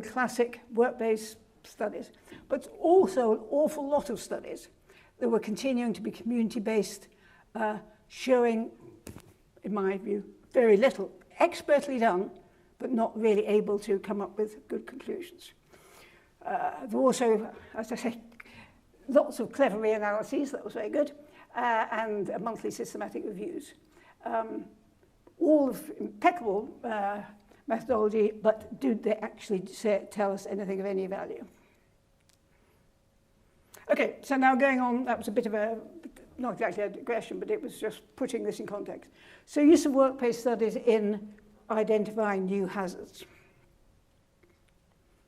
classic work-based studies, but also an awful lot of studies that were continuing to be community-based, showing, in my view, very little, expertly done, but not really able to come up with good conclusions. There were also, as I say, lots of clever reanalyses, that was very good, and monthly systematic reviews. All of impeccable methodology, but do they actually tell us anything of any value? Okay, so now going on, that was a bit of a, not exactly a digression, but it was just putting this in context. So use of workplace studies in identifying new hazards.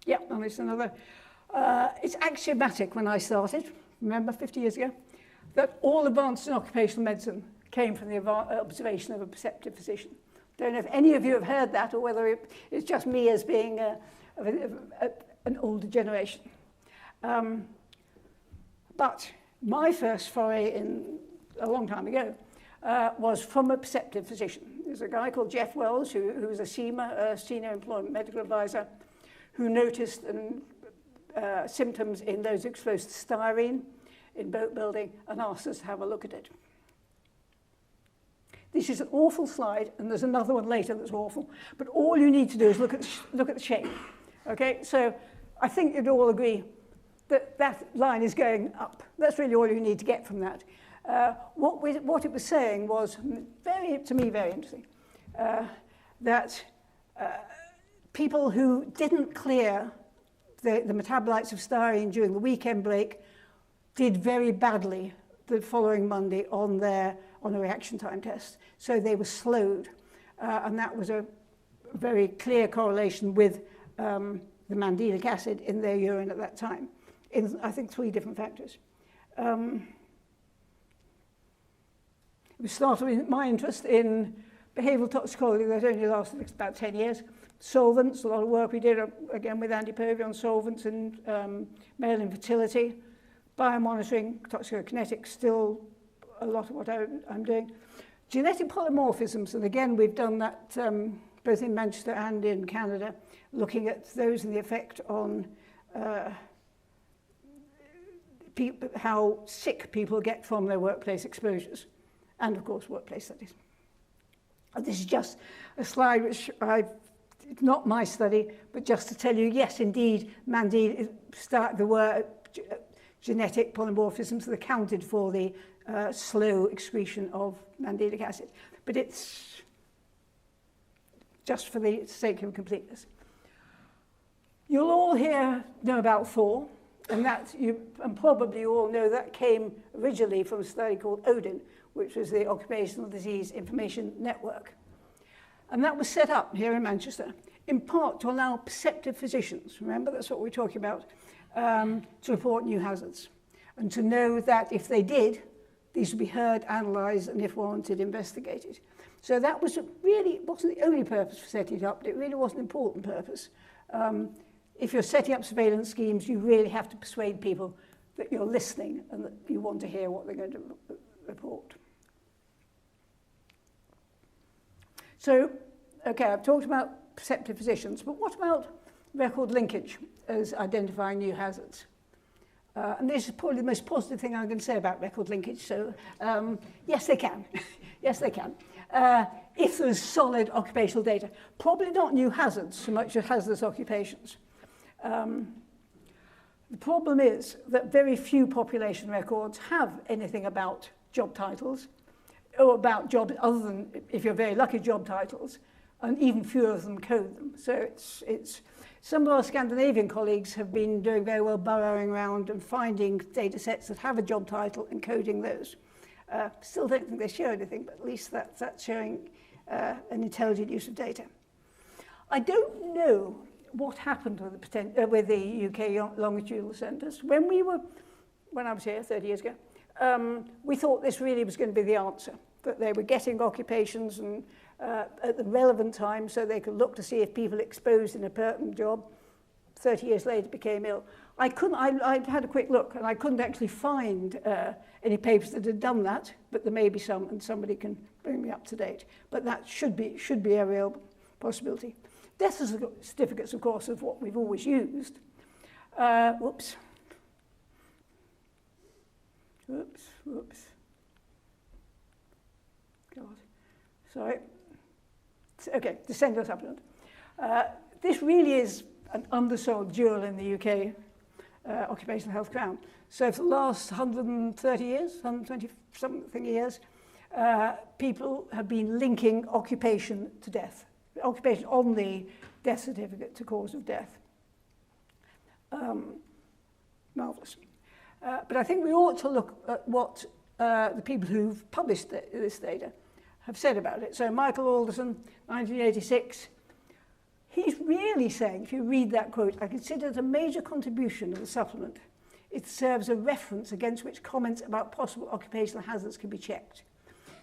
Yeah, and it's another, it's axiomatic when I started, remember 50 years ago, that all advances in occupational medicine came from the observation of a perceptive physician. Don't know if any of you have heard that or whether it's just me as being an older generation. But my first foray in a long time ago was from a perceptive physician. There's a guy called Jeff Wells, who was a SEMA, Senior Employment Medical Advisor, who noticed symptoms in those exposed to styrene in boat building and asked us to have a look at it. This is an awful slide, and there's another one later that's awful, but all you need to do is look at the shape. Okay, so I think you'd all agree that that line is going up. That's really all you need to get from that. What it was saying was, to me, very interesting, that people who didn't clear the metabolites of styrene during the weekend break did very badly the following Monday on a reaction time test. So they were slowed, and that was a very clear correlation with the mandelic acid in their urine at that time, in, I think, 3 different factors. It started with my interest in behavioural toxicology that only lasted about 10 years. Solvents, a lot of work we did, again, with Andy Povey on solvents and male infertility. Biomonitoring, toxicokinetics, still a lot of what I'm doing. Genetic polymorphisms, and again, we've done that both in Manchester and in Canada, looking at those and the effect on how sick people get from their workplace exposures, and of course, workplace studies. And this is just a slide which it's not my study, but just to tell you, yes, indeed, there were genetic polymorphisms that accounted for the slow excretion of mandelic acid. But it's just for the sake of completeness. You'll all here know about Thor, and probably you all know that came originally from a study called ODIN, which was the Occupational Disease Information Network. And that was set up here in Manchester, in part to allow perceptive physicians, remember that's what we're talking about, to report new hazards, and to know that if they did, these would be heard, analysed, and if warranted, investigated. So that was really, wasn't the only purpose for setting it up, but it really was an important purpose. If you're setting up surveillance schemes, you really have to persuade people that you're listening and that you want to hear what they're going to report. So, okay, I've talked about perceptive physicians, but what about record linkage as identifying new hazards? And this is probably the most positive thing I'm going to say about record linkage. So, yes, they can. Yes, they can. If there's solid occupational data. Probably not new hazards so much as hazardous occupations. The problem is that very few population records have anything about job titles, or about jobs other than, if you're very lucky, job titles, and even fewer of them code them. So it's some of our Scandinavian colleagues have been doing very well burrowing around and finding data sets that have a job title and coding those. Still don't think they show anything, but at least that's showing an intelligent use of data. I don't know what happened with the UK longitudinal centres. When I was here 30 years ago, we thought this really was going to be the answer, that they were getting occupations and at the relevant time so they could look to see if people exposed in a pertinent job 30 years later became ill. I had a quick look and I couldn't actually find any papers that had done that, but there may be some and somebody can bring me up to date. But that should be a real possibility. Death certificates, of course, is what we've always used. Whoops. God, sorry. Okay, descendant supplement. This really is an undersold jewel in the UK occupational health crown. So for the last 130 years, 120-something years, people have been linking occupation to death. Occupation on the death certificate to cause of death. Marvellous. But I think we ought to look at what the people who've published this data have said about it. So Michael Alderson, 1986, he's really saying, if you read that quote, I consider it a major contribution of the supplement. It serves a reference against which comments about possible occupational hazards can be checked.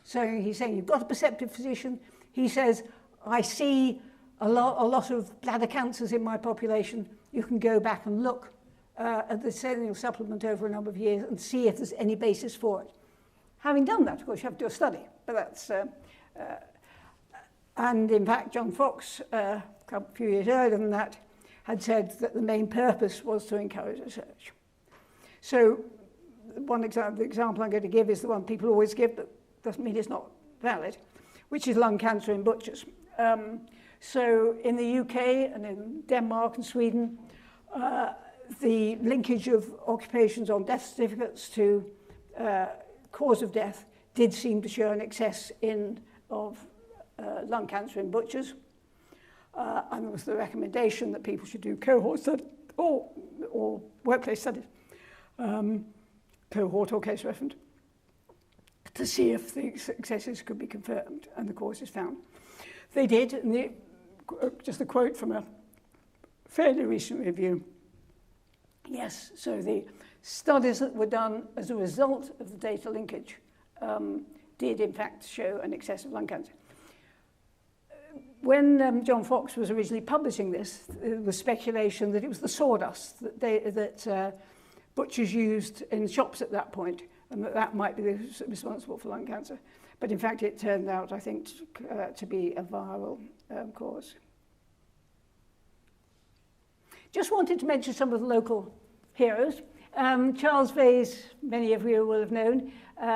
So he's saying, you've got a perceptive physician. He says, I see a lot of bladder cancers in my population. You can go back and look at the decennial supplement over a number of years and see if there's any basis for it. Having done that, of course, you have to do a study. But that's, and in fact, John Fox, a few years earlier than that, had said that the main purpose was to encourage research. So the example I'm going to give is the one people always give, but doesn't mean it's not valid, which is lung cancer in butchers. So in the UK and in Denmark and Sweden, the linkage of occupations on death certificates to cause of death did seem to show an excess of lung cancer in butchers. And there was the recommendation that people should do cohort studies or workplace studies, cohort or case reference, to see if the excesses could be confirmed and the causes found. They did, and just a quote from a fairly recent review. Yes, so the studies that were done as a result of the data linkage did in fact show an excess of lung cancer. When John Fox was originally publishing this, there was speculation that it was the sawdust that butchers used in shops at that point, and that might be responsible for lung cancer. But in fact, it turned out, I think, to be a viral cause. Just wanted to mention some of the local heroes. Charles Vase, many of you will have known.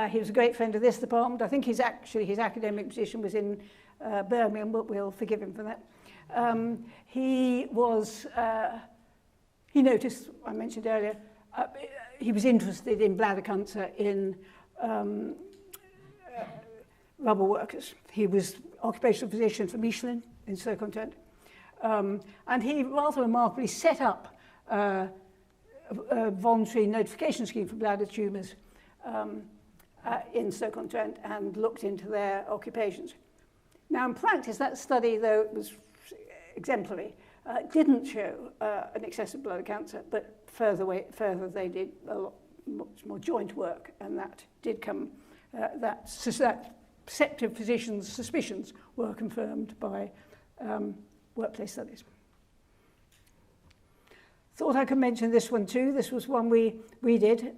He was a great friend of this department. I think his academic position was in Birmingham, but we'll forgive him for that. He noticed, I mentioned earlier, he was interested in bladder cancer in rubber workers. He was occupational physician for Michelin in Stoke-on-Trent. And he rather remarkably set up a voluntary notification scheme for bladder tumours in Stoke-on-Trent and looked into their occupations. Now, in practice, that study, though it was exemplary, didn't show an excess of bladder cancer, but further they did much more joint work, and that did come, that perceptive physicians' suspicions were confirmed by workplace studies. Thought I could mention this one too. This was one we did.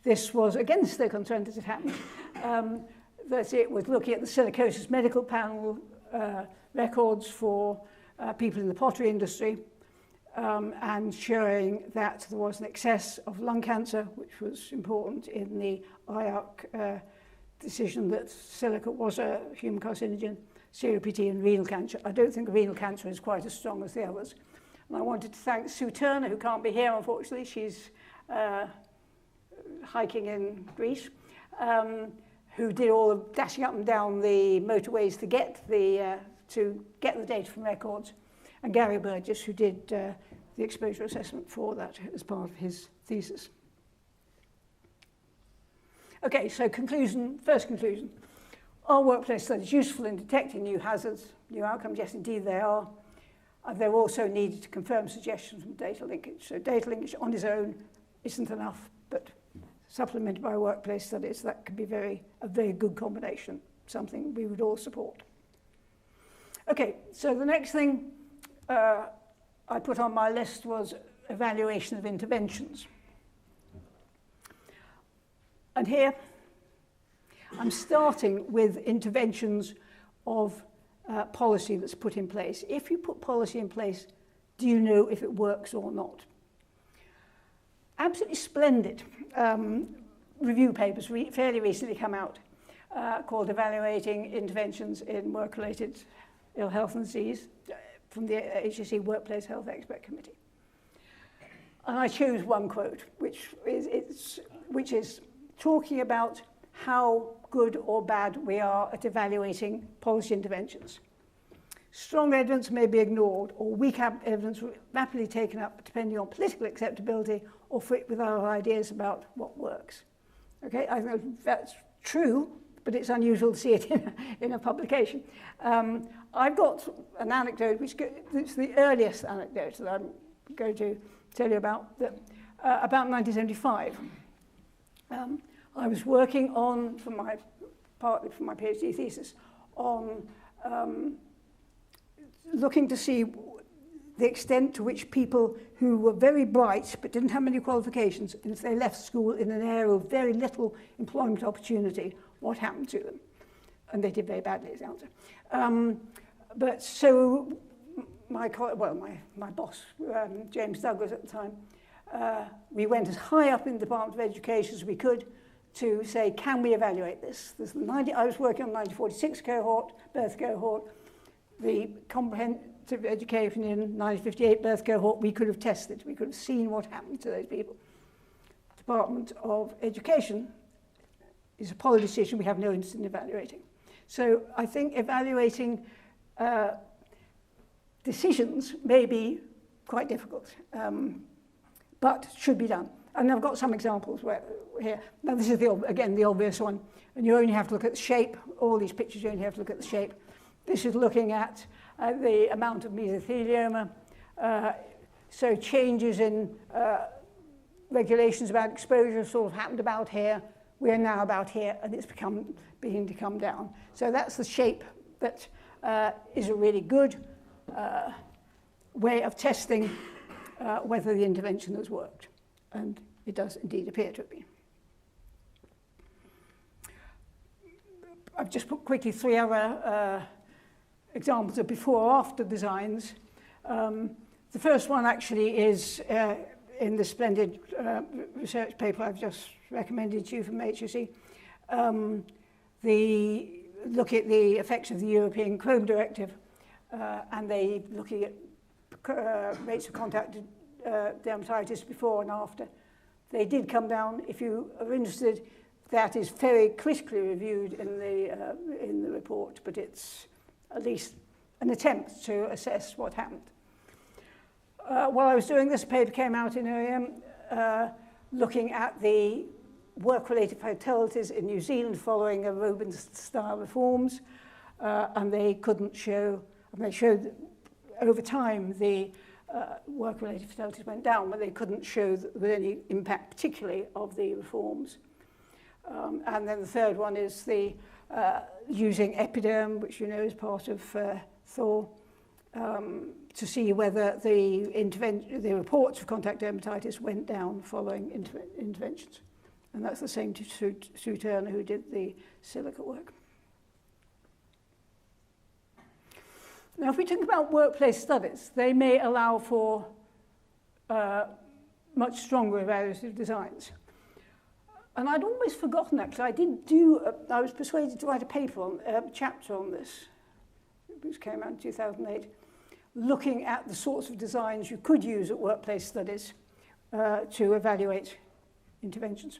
This was against Stoke-on-Trent as it happened. It was looking at the silicosis medical panel records for people in the pottery industry and showing that there was an excess of lung cancer, which was important in the IARC decision that silica was a human carcinogen, COPD and renal cancer. I don't think renal cancer is quite as strong as the others. And I wanted to thank Sue Turner, who can't be here, unfortunately. She's hiking in Greece, who did all the dashing up and down the motorways to get the data from records, and Gary Burgess, who did the exposure assessment for that as part of his thesis. Okay, so first conclusion. Are workplace studies useful in detecting new hazards, new outcomes? Yes, indeed they are. They're also needed to confirm suggestions from data linkage. So data linkage on its own isn't enough, but supplemented by workplace studies, that could be a very good combination, something we would all support. Okay, so the next thing I put on my list was evaluation of interventions. And here, I'm starting with interventions of policy that's put in place. If you put policy in place, do you know if it works or not? Absolutely splendid review papers fairly recently come out called Evaluating Interventions in Work-Related Ill Health and Disease from the HSE Workplace Health Expert Committee. And I chose one quote, which is talking about how good or bad we are at evaluating policy interventions. Strong evidence may be ignored, or weak evidence rapidly taken up depending on political acceptability or fit with our ideas about what works. Okay, I know that's true, but it's unusual to see it in a publication. I've got an anecdote, it's the earliest anecdote that I'm going to tell you about, about 1975. I was working on, partly for my PhD thesis, on looking to see the extent to which people who were very bright but didn't have many qualifications, and if they left school in an area of very little employment opportunity, what happened to them? And they did very badly, as the answer. But so my boss, James Douglas at the time, we went as high up in the Department of Education as we could to say, can we evaluate this? I was working on the 1946 cohort, birth cohort, the comprehensive education in 1958 birth cohort. We could have tested, we could have seen what happened to those people. Department of Education is a policy decision we have no interest in evaluating. So I think evaluating decisions may be quite difficult, but should be done. And I've got some examples here. Now this is, again, the obvious one. And you only have to look at the shape. All these pictures, you only have to look at the shape. This is looking at the amount of mesothelioma. So changes in regulations about exposure sort of happened about here. We are now about here, and it's beginning to come down. So that's the shape that is a really good way of testing whether the intervention has worked. And it does indeed appear to have been. I've just put quickly 3 other examples of before or after designs. The first one actually is in the splendid research paper I've just recommended to you from HSE. Look at the effects of the European Chrome Directive, and they looking at rates of contact dermatitis before and after. They did come down. If you are interested, that is very critically reviewed in the report, but it's at least an attempt to assess what happened. While I was doing this, a paper came out in OEM looking at the work-related fatalities in New Zealand following Aeroban-style reforms, and they couldn't show, and they showed that over time the work-related fatalities went down, but they couldn't show that there was any impact particularly of the reforms. And then the third one is the using epiderm, which you know is part of Thor, to see whether the reports of contact dermatitis went down following interventions. And that's the same to Sue Turner, who did the silica work. Now, if we think about workplace studies, they may allow for much stronger evaluative designs. And I'd almost forgotten, actually, I was persuaded to write a paper a chapter on this, which came out in 2008, looking at the sorts of designs you could use at workplace studies to evaluate interventions.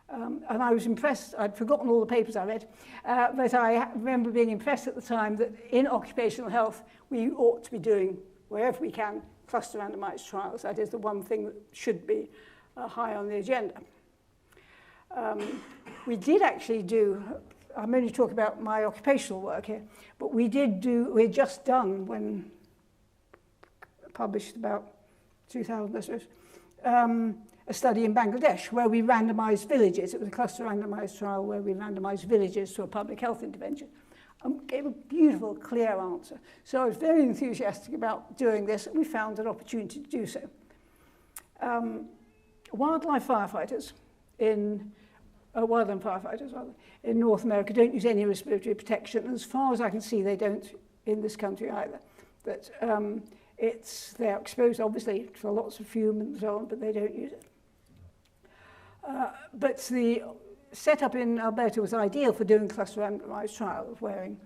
And I was impressed. I'd forgotten all the papers I read, but I remember being impressed at the time that in occupational health, we ought to be doing, wherever we can, cluster randomized trials. That is the one thing that should be high on the agenda. We did actually do, I'm only talking about my occupational work here, but we had just done, when published about 2000, I suppose, a study in Bangladesh where we randomized villages. It was a cluster randomized trial where we randomized villages to a public health intervention and gave a beautiful, clear answer. So I was very enthusiastic about doing this, and we found an opportunity to do so. Wildlife firefighters in wildland firefighters rather, in North America don't use any respiratory protection. And as far as I can see, they don't in this country either. That they're exposed, obviously, to lots of fume and so on, but they don't use it. But the setup in Alberta was ideal for doing cluster randomized trials wearing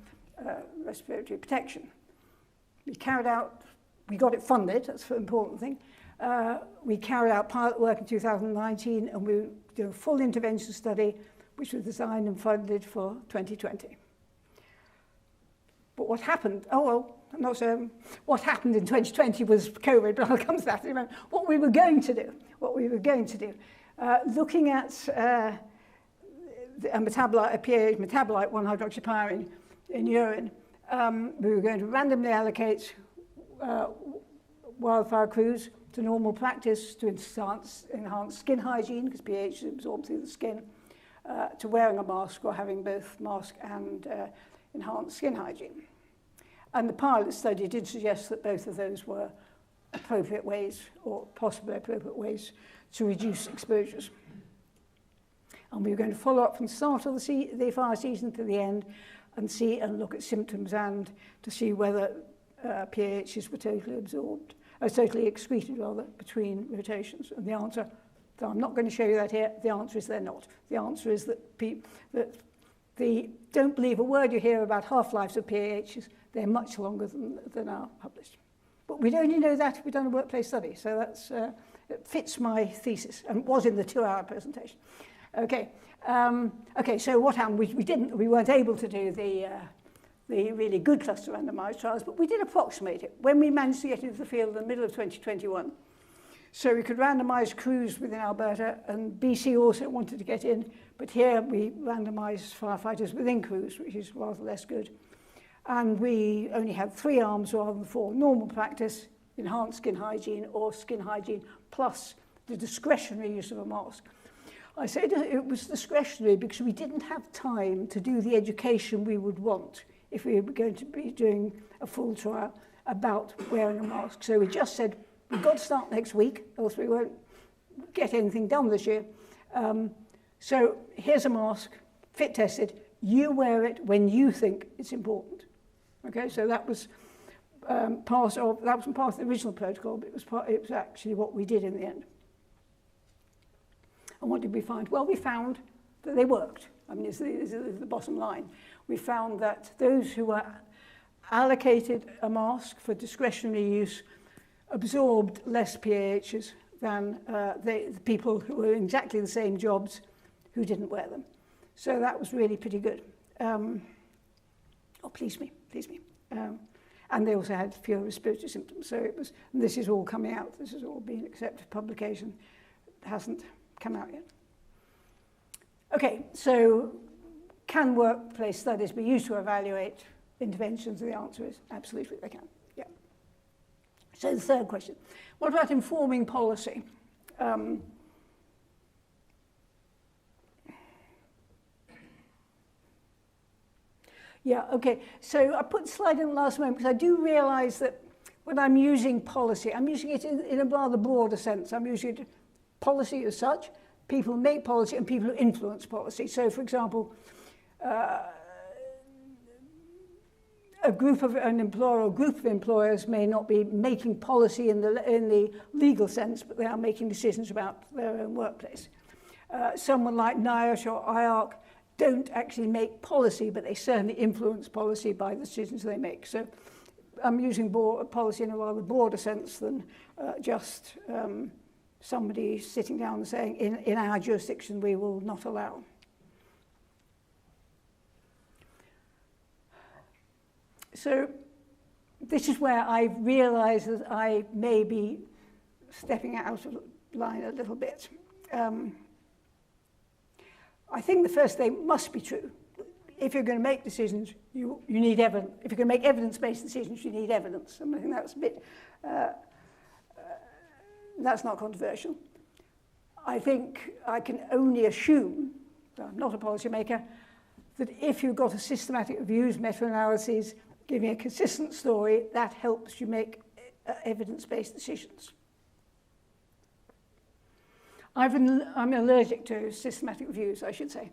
respiratory protection. We got it funded, that's the important thing. We carried out pilot work in 2019, and we were doing a full intervention study, which was designed and funded for 2020. But what happened? What happened in 2020 was COVID, but I'll come to that in a moment. What we were going to do, looking at a metabolite, a PAH metabolite, 1-hydroxypyrin in urine, we were going to randomly allocate wildfire crews to normal practice to enhance skin hygiene, because pH is absorbed through the skin, to wearing a mask or having both mask and enhanced skin hygiene. And the pilot study did suggest that both of those were appropriate ways, or possibly appropriate ways, to reduce exposures. And we were going to follow up from the start of the fire season to the end and look at symptoms and to see whether PAHs were totally absorbed, totally excreted rather, between rotations. And the answer, I'm not going to show you that here, the answer is they're not. The answer is that don't believe a word you hear about half-lives of PAHs. They're much longer than are published. But we'd only know that if we'd done a workplace study, so that's, it fits my thesis, and was in the 2-hour presentation. Okay, so what happened? We weren't able to do the really good cluster randomized trials, but we did approximate it when we managed to get into the field in the middle of 2021. So we could randomize crews within Alberta, and BC also wanted to get in, but here we randomized firefighters within crews, which is rather less good. And we only had 3 arms rather than 4. Normal practice, enhanced skin hygiene, or skin hygiene plus the discretionary use of a mask. I said it was discretionary because we didn't have time to do the education we would want if we were going to be doing a full trial about wearing a mask. So we just said, we've got to start next week, else we won't get anything done this year. So here's a mask, fit tested. You wear it when you think it's important. Okay, so that was part of the original protocol, but it was actually what we did in the end. And what did we find? Well, we found that they worked. I mean, this is the bottom line. We found that those who were allocated a mask for discretionary use absorbed less PAHs than the people who were in exactly the same jobs who didn't wear them. So that was really pretty good. Please me. And they also had fewer respiratory symptoms. So it was, and this is all coming out. This has all been accepted publication. It hasn't come out yet. Okay, so can workplace studies be used to evaluate interventions? The answer is absolutely they can. Yeah. So the third question, what about informing policy? Yeah, okay. So I put the slide in the last moment because I do realize that when I'm using policy, I'm using it in a rather broader sense. I'm using it policy as such, people who make policy and people who influence policy. So, for example, an employer or group of employers may not be making policy in the legal sense, but they are making decisions about their own workplace. Someone like NIOSH or IARC don't actually make policy, but they certainly influence policy by the decisions they make. So I'm using policy in a rather broader sense than just somebody sitting down and saying, in our jurisdiction, we will not allow. So this is where I realize that I may be stepping out of line a little bit. I think the first thing must be true. If you're going to make decisions, you need evidence. If you're going to make evidence-based decisions, you need evidence. And I think that's a bit, that's not controversial. I think I can only assume, I'm not a policymaker, that if you've got a systematic reviews, meta-analyses, giving a consistent story, that helps you make evidence-based decisions. I'm allergic to systematic reviews, I should say.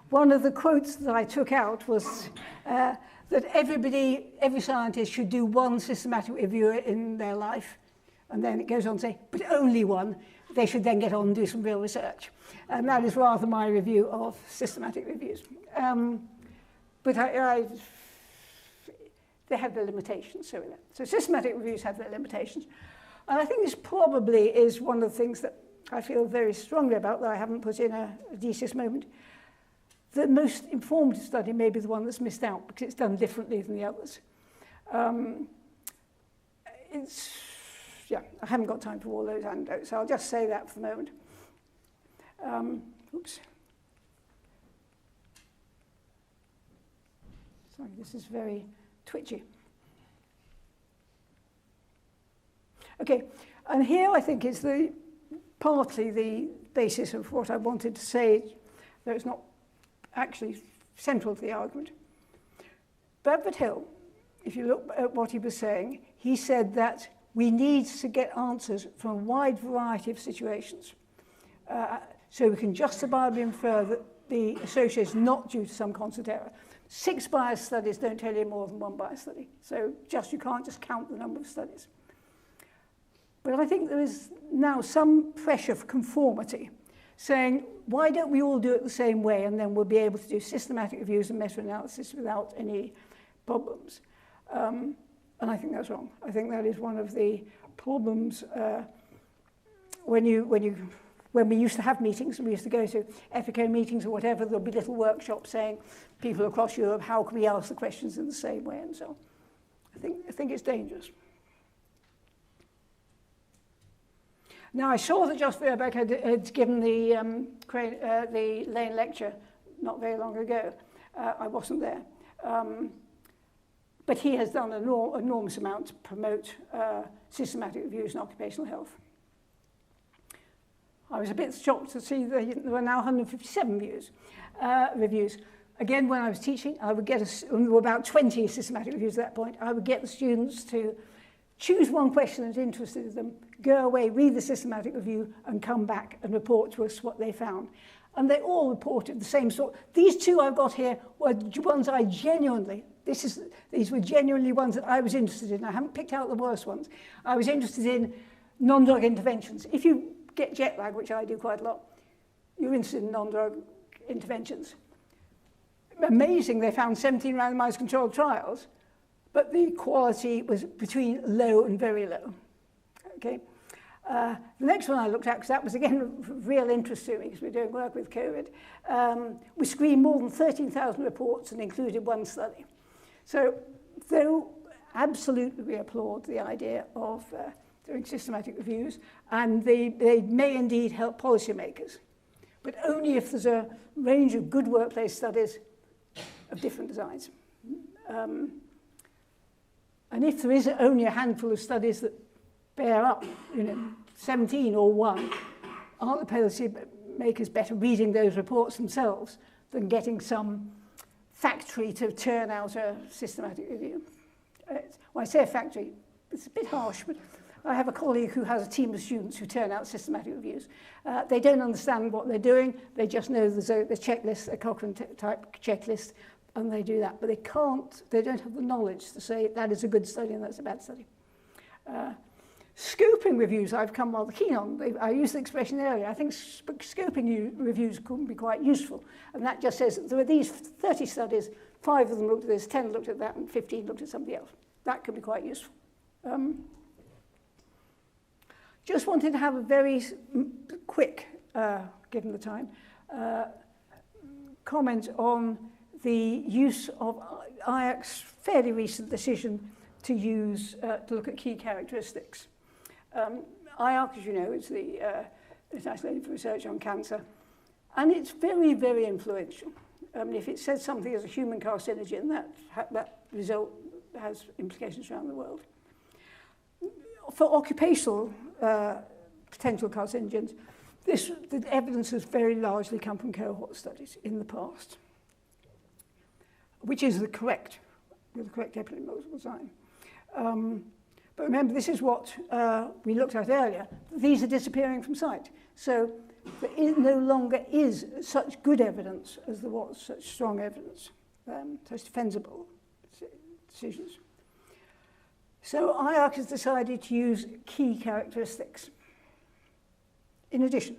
One of the quotes that I took out was that every scientist should do one systematic review in their life. And then it goes on to say, but only one. They should then get on and do some real research. And that is rather my review of systematic reviews. But they have their limitations. So systematic reviews have their limitations. And I think this probably is one of the things that I feel very strongly about that I haven't put in a thesis moment. The most informative study may be the one that's missed out because it's done differently than the others. I haven't got time for all those anecdotes, so I'll just say that for the moment. Oops. Sorry, this is very twitchy. Okay, and here I think is partly the basis of what I wanted to say, though it's not actually central to the argument. Bradford Hill, if you look at what he was saying, he said that we need to get answers from a wide variety of situations. So we can justifiably infer that the association is not due to some constant error. 6 bias studies don't tell you more than 1 bias study. So you can't just count the number of studies. But I think there is now some pressure for conformity, saying, why don't we all do it the same way, and then we'll be able to do systematic reviews and meta-analysis without any problems. And I think that's wrong. I think that is one of the problems when we used to have meetings, and we used to go to EFICO meetings or whatever, there'll be little workshops saying, people across Europe, how can we ask the questions in the same way, and so on. I think it's dangerous. Now, I saw that Jos Verbeek had given the Lane lecture not very long ago. I wasn't there. But he has done an enormous amount to promote systematic reviews in occupational health. I was a bit shocked to see that there were now 157 reviews. Again, when I was teaching, I would get there were about 20 systematic reviews at that point. I would get the students to choose one question that interested them, go away, read the systematic review, and come back and report to us what they found. And they all reported the same sort. These 2 I've got here were ones I genuinely, these were genuinely ones that I was interested in. I haven't picked out the worst ones. I was interested in non-drug interventions. If you get jet lag, which I do quite a lot, you're interested in non-drug interventions. Amazing, they found 17 randomized controlled trials, but the quality was between low and very low. Okay. The next one I looked at, because that was again of real interest to me, because we're doing work with COVID, we screened more than 13,000 reports and included 1 study. So, though absolutely we applaud the idea of doing systematic reviews, and they may indeed help policymakers, but only if there's a range of good workplace studies of different designs. And if there is only a handful of studies that bear up, 17 or 1, aren't the policy makers better reading those reports themselves than getting some factory to turn out a systematic review? When I say a factory, it's a bit harsh, but I have a colleague who has a team of students who turn out systematic reviews. They don't understand what they're doing, they just know there's a checklist, a Cochrane-type checklist, and they do that. But they don't have the knowledge to say that is a good study and that's a bad study. Scoping reviews I've come rather keen on. I used the expression earlier. I think scoping reviews can be quite useful. And that just says that there are these 30 studies, 5 of them looked at this, 10 looked at that, and 15 looked at something else. That could be quite useful. Just wanted to have a very quick, given the time, comment on the use of IAC's fairly recent decision to look at key characteristics. IARC, as you know, is the International Agency for Research on Cancer, and it's very, very influential. If it says something as a human carcinogen, that result has implications around the world. For occupational potential carcinogens, the evidence has very largely come from cohort studies in the past, which is the correct epidemiological design. But remember, this is what we looked at earlier. These are disappearing from sight. So there no longer is such good evidence as there was, such strong evidence, such defensible decisions. So IARC has decided to use key characteristics. In addition,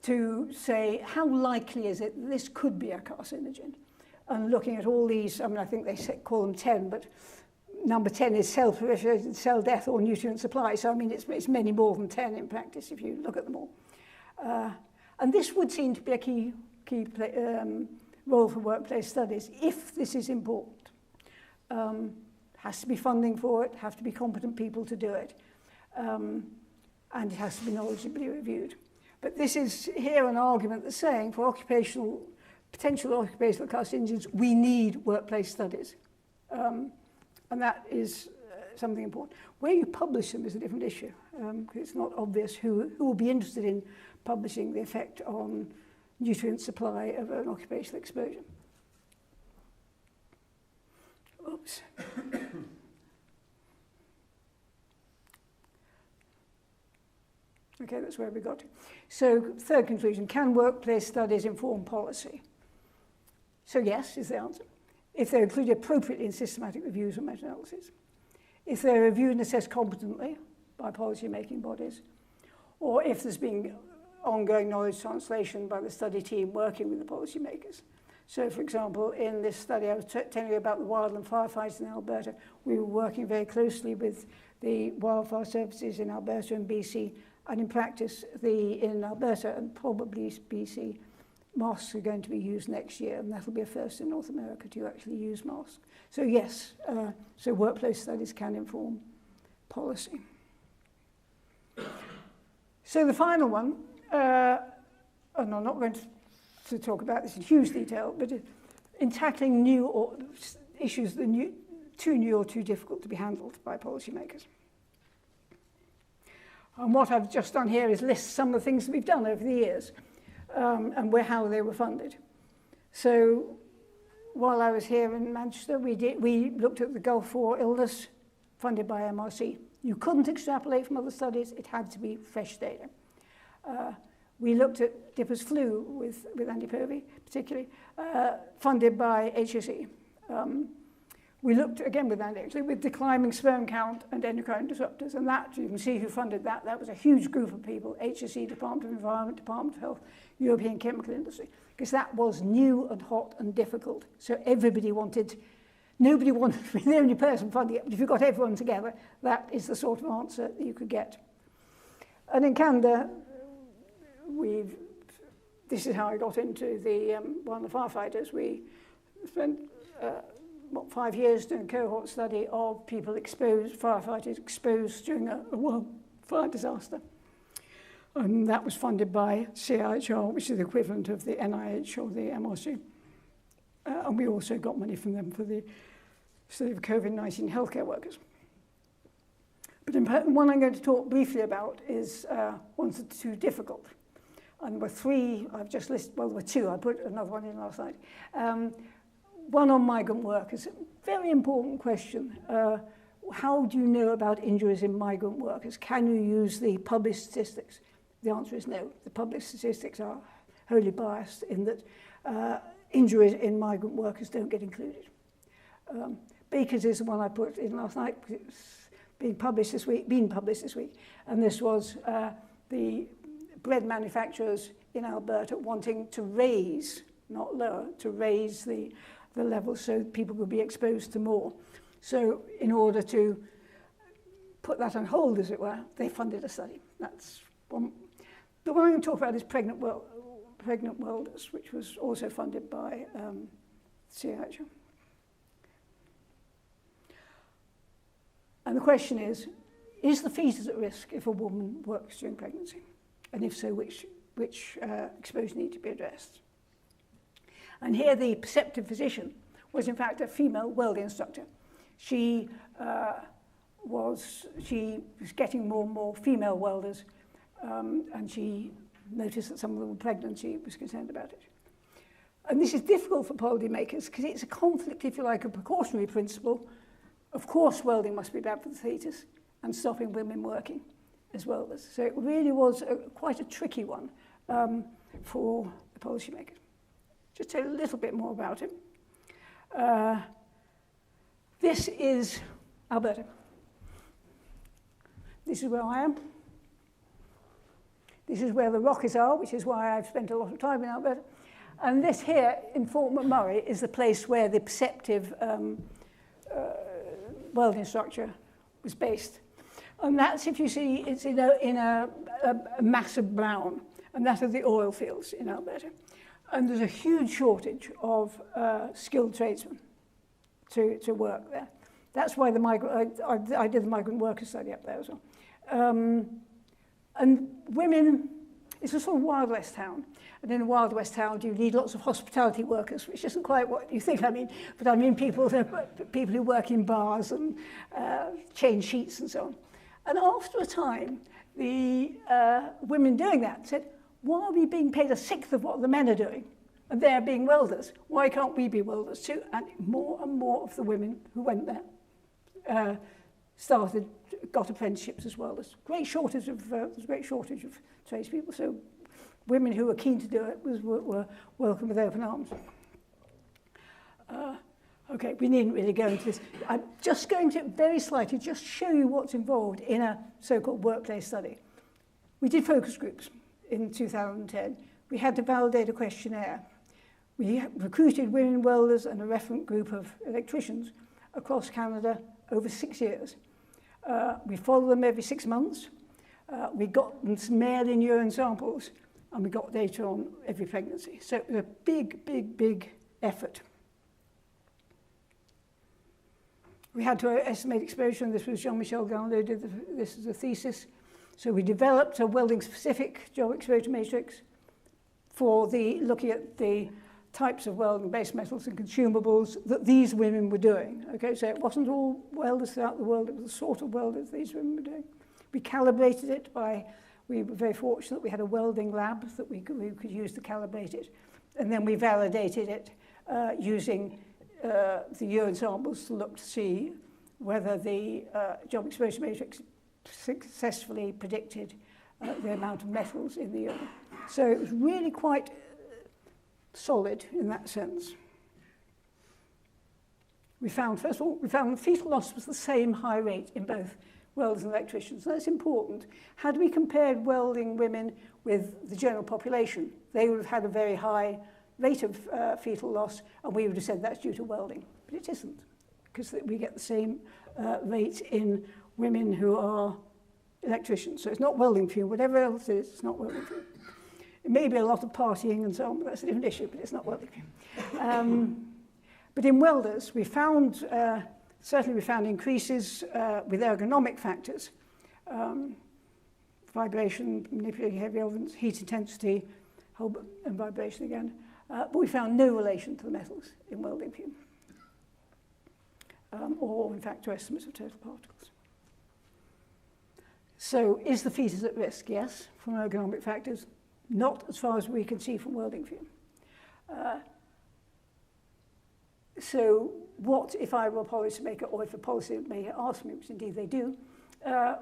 to say how likely is it that this could be a carcinogen. And looking at all these, I mean, I think they call them 10, but number 10 is cell-proliferation, cell death, or nutrient supply. So, I mean, it's many more than 10 in practice if you look at them all. And this would seem to be a key role for workplace studies, if this is important. Has to be funding for it, have to be competent people to do it, and it has to be knowledgeably reviewed. But this is here an argument that's saying for potential occupational carcinogens, we need workplace studies. And that is something important. Where you publish them is a different issue, because it's not obvious who will be interested in publishing the effect on nutrient supply of an occupational exposure. Oops. Okay, that's where we got to. So, third conclusion, can workplace studies inform policy? So yes, is the answer. If they're included appropriately in systematic reviews or meta-analysis. If they're reviewed and assessed competently by policy-making bodies. Or if there's been ongoing knowledge translation by the study team working with the policymakers. So, for example, in this study, I was telling you about the wildland firefighters in Alberta. We were working very closely with the wildfire services in Alberta and BC. And in practice, in Alberta and probably BC, masks are going to be used next year, and that'll be a first in North America to actually use masks. So yes, so workplace studies can inform policy. So the final one, and I'm not going to talk about this in huge detail, but in tackling new issues that are too new or too difficult to be handled by policymakers. And what I've just done here is list some of the things that we've done over the years and how they were funded. So while I was here in Manchester, we looked at the Gulf War illness funded by MRC. You couldn't extrapolate from other studies. It had to be fresh data. We looked at Dipper's flu with Andy Povey, particularly, funded by HSE. We looked, again with Andy, actually, with declining sperm count and endocrine disruptors, and that, you can see who funded that. That was a huge group of people, HSE, Department of Environment, Department of Health, European Chemical Industry, because that was new and hot and difficult. So nobody wanted to be the only person funding it, but if you got everyone together, that is the sort of answer that you could get. And in Canada, this is how I got into one of the firefighters. We spent 5 years doing a cohort study of people exposed, firefighters exposed during a fire disaster. And that was funded by CIHR, which is the equivalent of the NIH or the MRC. And we also got money from them for the study of COVID-19 healthcare workers. But the one I'm going to talk briefly about is one that's too difficult. And there were three, I've just listed, well, there were two, I put another one in last night. One on migrant workers, very important question. How do you know about injuries in migrant workers? Can you use the published statistics? The answer is no. The published statistics are wholly biased in that injuries in migrant workers don't get included. Baker's is the one I put in last night, because it's been published this week, and this was the bread manufacturers in Alberta wanting to raise, not lower, to raise the level so people could be exposed to more. So in order to put that on hold, as it were, they funded a study. That's one. The one I'm going to talk about is pregnant welders, which was also funded by CIHR. And the question is the fetus at risk if a woman works during pregnancy? And if so, which exposure need to be addressed? And here the perceptive physician was in fact a female weld instructor. She was getting more and more female welders, and she noticed that some of them were pregnant. She was concerned about it. And this is difficult for policy makers because it's a conflict, if you like, a precautionary principle Of course, welding must be bad for the fetus and stopping women working as well. So it really was quite a tricky one for the policymakers. Just tell you a little bit more about it. This is Alberta. This is where I am. This is where the Rockies are, which is why I've spent a lot of time in Alberta. And this here in Fort McMurray is the place where the perceptive welding structure was based. And that's, if you see, it's in a massive brown, and that are the oil fields in Alberta. And there's a huge shortage of skilled tradesmen to work there. That's why I did the migrant worker study up there as well. And women, it's a sort of Wild West town. And in a Wild West town, you need lots of hospitality workers, which isn't quite what you think I mean. But I mean people who work in bars and change sheets and so on. And after a time, the women doing that said, why are we being paid a sixth of what the men are doing? And they're being welders. Why can't we be welders too? And more of the women who went there got apprenticeships as well. There's a great shortage of tradespeople. So women who were keen to do it were welcomed with open arms. Okay, we needn't really go into this. I'm just going to very slightly just show you what's involved in a so-called workplace study. We did focus groups in 2010. We had to validate a questionnaire. We recruited women welders and a referent group of electricians across Canada over 6 years. We followed them every 6 months. We got them some male and urine samples, and we got data on every pregnancy. So it was a big effort. We had to estimate exposure, and this was Jean-Michel Gandot did this as a thesis. So we developed a welding-specific job exposure matrix for looking at the types of welding base metals and consumables that these women were doing. Okay, so it wasn't all welders throughout the world, it was the sort of welders these women were doing. We calibrated it we were very fortunate we had a welding lab that we could use to calibrate it. And then we validated it using the urine samples to look to see whether the job exposure matrix successfully predicted the amount of metals in the urine. So it was really quite solid in that sense. First of all, we found fetal loss was the same high rate in both welders and electricians. That's important. Had we compared welding women with the general population, they would have had a very high rate of fetal loss, and we would have said that's due to welding. But it isn't, because we get the same rate in women who are electricians. So it's not welding fume. Whatever else it is, it's not welding fume. It may be a lot of partying and so on, but that's a different issue, but it's not welding fume. But in welders, certainly we found increases with ergonomic factors, vibration, manipulating heavy ovens, heat intensity, and vibration again. But we found no relation to the metals in welding fume, or in fact to estimates of total particles. So is the fetus at risk? Yes, from ergonomic factors. Not as far as we can see from welding fume. So what if I were a policymaker, or if a policymaker asked me, which indeed they do,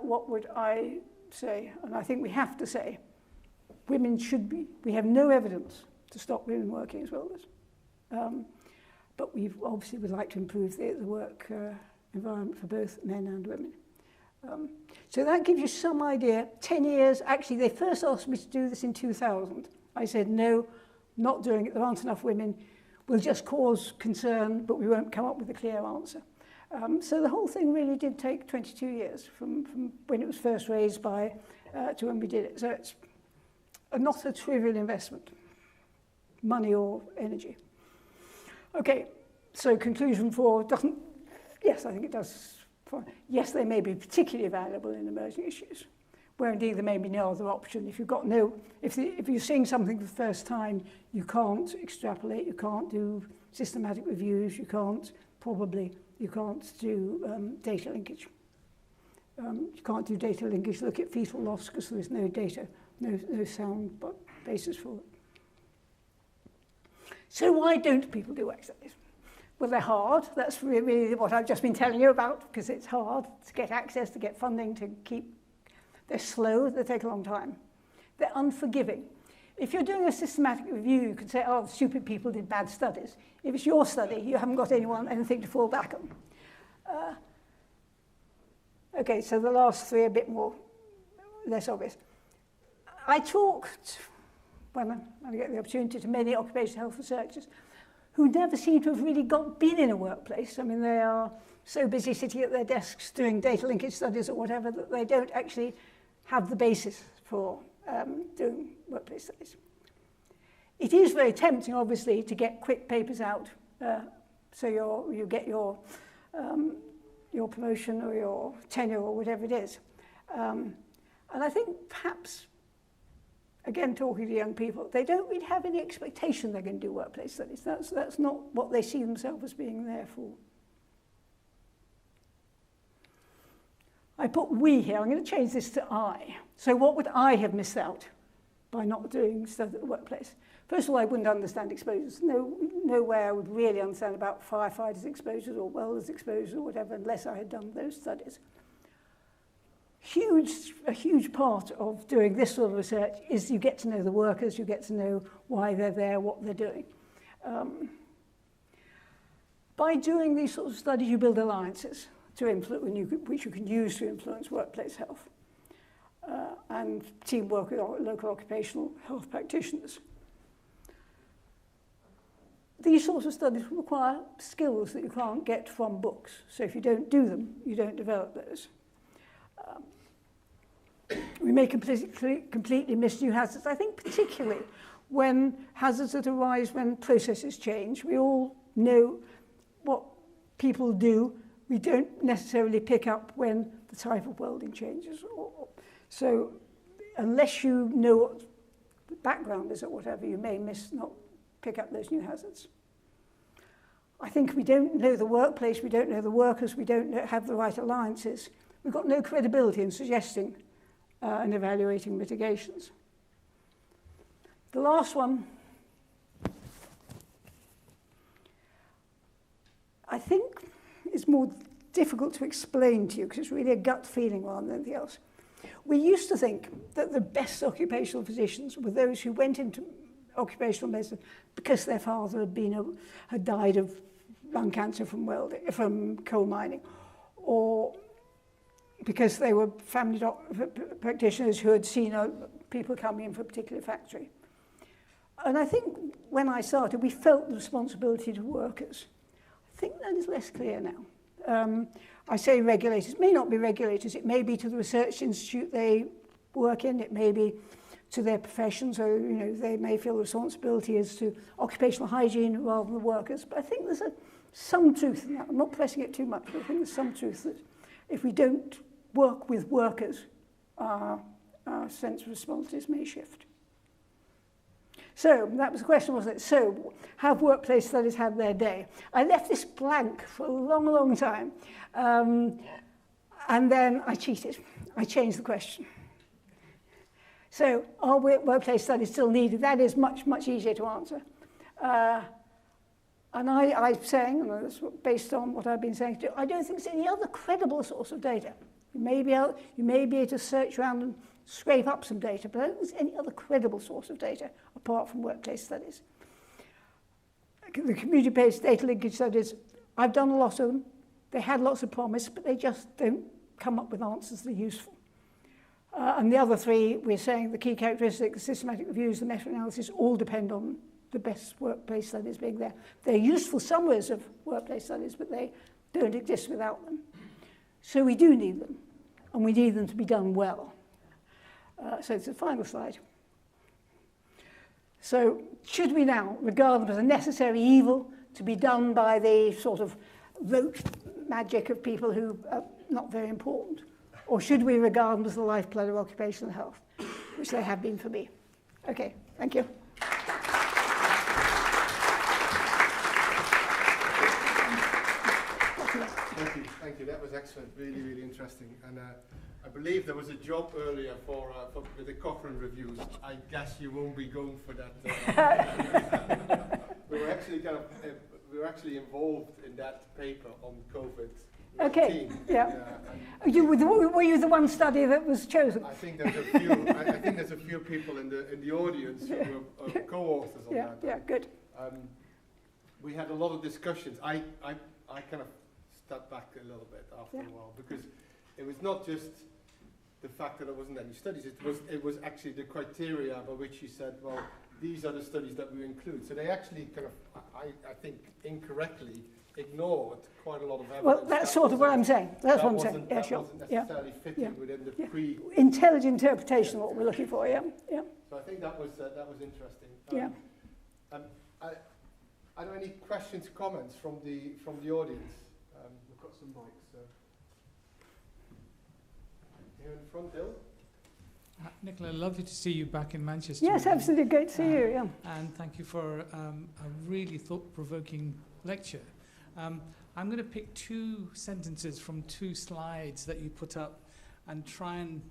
what would I say? And I think we have to say, women should be, we have no evidence to stop women working as welders. But we obviously would like to improve the work environment for both men and women. So that gives you some idea. 10 years, actually they first asked me to do this in 2000. I said, no, not doing it, there aren't enough women. We'll just cause concern, but we won't come up with a clear answer. So the whole thing really did take 22 years from when it was first raised to when we did it. So it's not a trivial investment, money or energy. Okay, so conclusion 4 doesn't, yes, I think it does. Yes, they may be particularly valuable in emerging issues, where indeed there may be no other option. If you've got if you're seeing something for the first time, you can't extrapolate, you can't do systematic reviews, you can't do data linkage. You can't do data linkage, look at fetal loss, because there is no data, no sound basis for it. So why don't people do work studies? Well, they're hard. That's really what I've just been telling you about, because it's hard to get access, to get funding, to keep... They're slow, they take a long time. They're unforgiving. If you're doing a systematic review, you could say, oh, stupid people did bad studies. If it's your study, you haven't got anything to fall back on. Okay, so the last three are a bit less obvious. I talked, when I get the opportunity, to many occupational health researchers who never seem to have really been in a workplace. I mean, they are so busy sitting at their desks doing data linkage studies or whatever that they don't actually have the basis for doing workplace studies. It is very tempting, obviously, to get quick papers out, so you get your promotion or your tenure or whatever it is. And I think perhaps, again, talking to young people, they don't really have any expectation they're going to do workplace studies. That's not what they see themselves as being there for. I put we here. I'm going to change this to I. So what would I have missed out by not doing stuff at the workplace? First of all, I wouldn't understand exposures. No way I would really understand about firefighters' exposures or welders' exposures or whatever unless I had done those studies. A huge part of doing this sort of research is you get to know the workers, you get to know why they're there, what they're doing. By doing these sorts of studies, you build alliances to which you can use to influence workplace health and teamwork with local occupational health practitioners. These sorts of studies require skills that you can't get from books. So if you don't do them, you don't develop those. We may completely miss new hazards. I think particularly when hazards that arise when processes change. We all know what people do. We don't necessarily pick up when the type of welding changes. So unless you know what the background is or whatever, you may not pick up those new hazards. I think we don't know the workplace, we don't know the workers, we don't have the right alliances. We've got no credibility in suggesting and evaluating mitigations. The last one, I think, is more difficult to explain to you because it's really a gut feeling rather than anything else. We used to think that the best occupational physicians were those who went into occupational medicine because their father had died of lung cancer from coal mining, or because they were family practitioners who had seen people coming in for a particular factory. And I think when I started, we felt the responsibility to workers. I think that is less clear now. I say regulators, it may not be regulators, it may be to the research institute they work in, it may be to their profession, so they may feel the responsibility as to occupational hygiene rather than the workers. But I think there's some truth in that. I'm not pressing it too much, but I think there's some truth that if we don't work with workers, our sense of responsibility may shift. So that was the question, wasn't it? So have workplace studies had their day? I left this blank for a long, long time. And then I cheated. I changed the question. So are workplace studies still needed? That is much, much easier to answer. And I'm saying, and that's based on what I've been saying, I don't think there's any other credible source of data. You may be able to search around and scrape up some data, but I don't think there's any other credible source of data apart from workplace studies. The community-based data linkage studies, I've done a lot of them. They had lots of promise, but they just don't come up with answers that are useful. And the other three, we're saying the key characteristics, the systematic reviews, the meta-analysis, all depend on the best workplace studies being there. They're useful summaries of workplace studies, but they don't exist without them. So we do need them, and we need them to be done well. So it's the final slide. So should we now regard them as a necessary evil to be done by the sort of rote magic of people who are not very important? Or should we regard them as the lifeblood of occupational health, which they have been for me? Okay, thank you. Thank you. That was excellent. Really, really interesting. And I believe there was a job earlier with the Cochrane reviews. I guess you won't be going for that. We were actually kind of we were actually involved in that paper on COVID. Okay, yeah. And Were you the one study that was chosen? I think there's a few. I think there's a few people in the audience who were co-authors on that. Yeah, good. We had a lot of discussions. I kind of stepped back a little bit after a while, because it was not just the fact that there wasn't any studies. It was actually the criteria by which you said, well, these are the studies that we include. So they actually kind of, I think, incorrectly ignored quite a lot of evidence. Well, that's sort of what I'm saying. That's what I'm saying. Yeah, sure. Wasn't necessarily fitting within the intelligent interpretation of what we're looking for. Yeah. So I think that was interesting. Are there any questions, comments from the audience? We've got some mics. So. Here in the front, Bill. Nicola, lovely to see you back in Manchester. Yes, absolutely. Great to see you. Yeah. And thank you for a really thought-provoking lecture. I'm going to pick 2 sentences from 2 slides that you put up and try and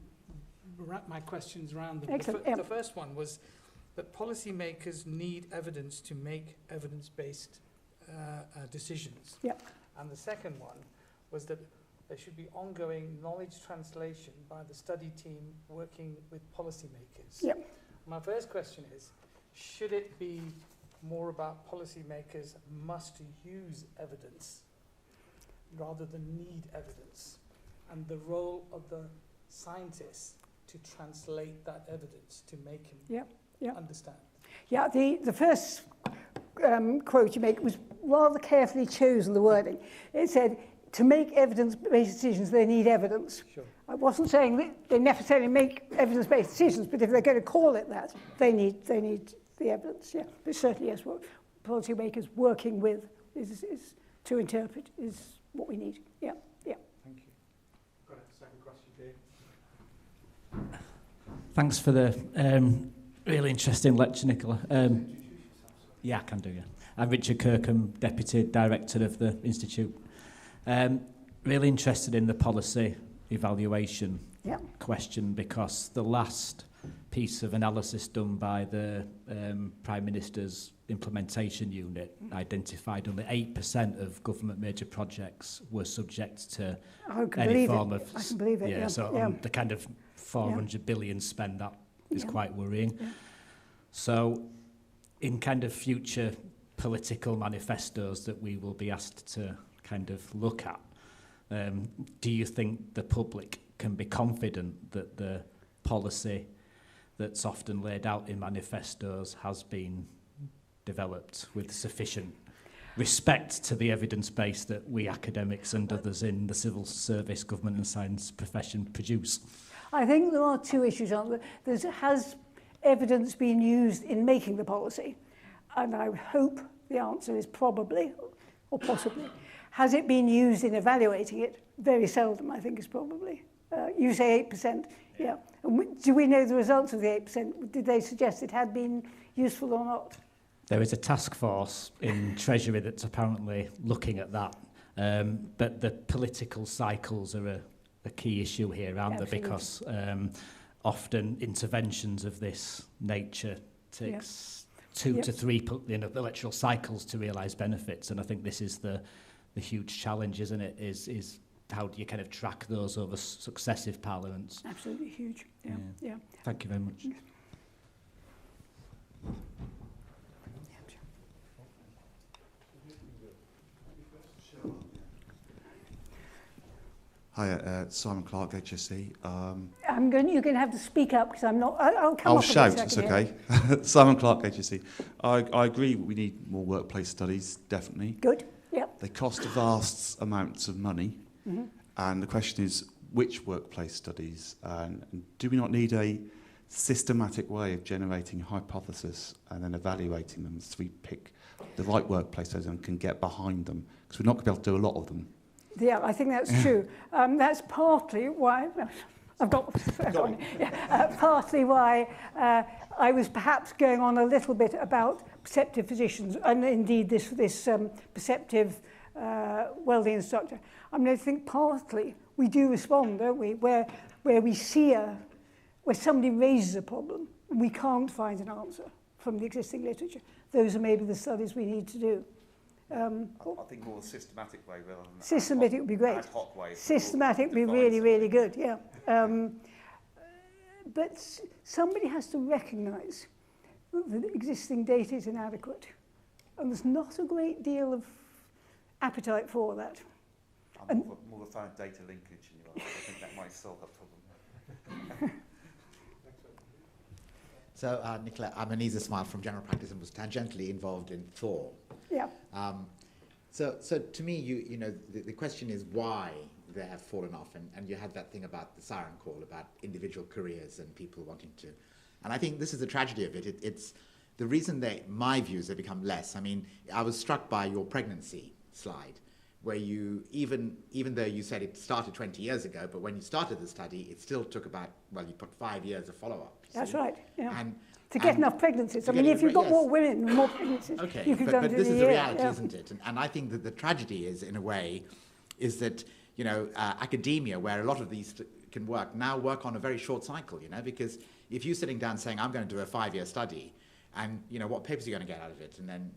wrap my questions around them. Excellent. The first one was that policymakers need evidence to make evidence-based decisions. Yep. And the second one was that there should be ongoing knowledge translation by the study team working with policymakers. Yep. My first question is, should it be more about policymakers must use evidence rather than need evidence, and the role of the scientists to translate that evidence to make him understand? Yeah, the first quote you make was rather carefully chosen, the wording. It said, to make evidence-based decisions, they need evidence. Sure. I wasn't saying that they necessarily make evidence-based decisions, but if they're going to call it that, they need the evidence, yeah. But certainly, yes, what policymakers working with is to interpret is what we need. Yeah. Thank you. Got a second question, Dave. Thanks for the really interesting lecture, Nicola. Yeah, I can do, yeah. I'm Richard Kirkham, Deputy Director of the Institute. Really interested in the policy evaluation question, because the last piece of analysis done by the Prime Minister's implementation unit identified only 8% of government major projects were subject to any form of... I can believe it, yeah. So the kind of 400 billion spend, that is quite worrying. Yeah. So in kind of future political manifestos that we will be asked to kind of look at, do you think the public can be confident that the policy that's often laid out in manifestos has been developed with sufficient respect to the evidence base that we academics and others in the civil service, government and science profession produce? I think there are 2 issues on there. Has evidence been used in making the policy? And I hope the answer is probably, or possibly. Has it been used in evaluating it? Very seldom, I think, is probably. You say 8%, yeah. And do we know the results of the 8%? Did they suggest it had been useful or not? There is a task force in Treasury that's apparently looking at that. But the political cycles are a key issue here, aren't they? Because often interventions of this nature takes 2 to 3 electoral cycles to realise benefits. And I think this is the huge challenge, isn't it? Is how do you kind of track those over successive parliaments? Absolutely huge. Yeah. Thank you very much. Hi, Simon Clark, HSC. You're going to have to speak up because I'm not. I'll come up shout. It's okay. Simon Clark, HSC. I agree. We need more workplace studies. Definitely. Good. Yep. They cost vast amounts of money, and the question is, which workplace studies? And do we not need a systematic way of generating hypotheses and then evaluating them so we pick the right workplace studies and can get behind them? Because we're not going to be able to do a lot of them. Yeah, I think that's true. That's partly why partly why I was perhaps going on a little bit about perceptive physicians, and indeed this perceptive wellbeing instructor. I mean, I think partly we do respond, don't we? Where we see where somebody raises a problem, and we can't find an answer from the existing literature. Those are maybe the studies we need to do. I think more the systematic way rather than Systematic would be great. ad hoc way. Systematic would be really, really good, yeah. But somebody has to recognise that the existing data is inadequate. And there's not a great deal of appetite for that. I'm more the fan of data linkage, I think that might solve that problem. So, Nicola, I'm Anisa Smile from General Practice and was tangentially involved in Thor. Yeah. So to me, you know, the question is why they have fallen off, and you had that thing about the siren call about individual careers and people wanting to, and I think this is the tragedy of it. It's the reason my views have become less. I mean, I was struck by your pregnancy slide, where you, even though you said it started 20 years ago, but when you started the study, it still took about, well, you put 5 years of follow-up. That's right, yeah. And to get enough pregnancies. I mean, if you've got more women and more pregnancies, okay, you could go but into this the is year. the reality, Yeah. isn't it? And I think that the tragedy is, in a way, is that, you know, academia, where a lot of these can work, now work on a very short cycle, you know, because if you're sitting down saying, I'm going to do a 5-year study, and, you know, what papers are you going to get out of it? And then,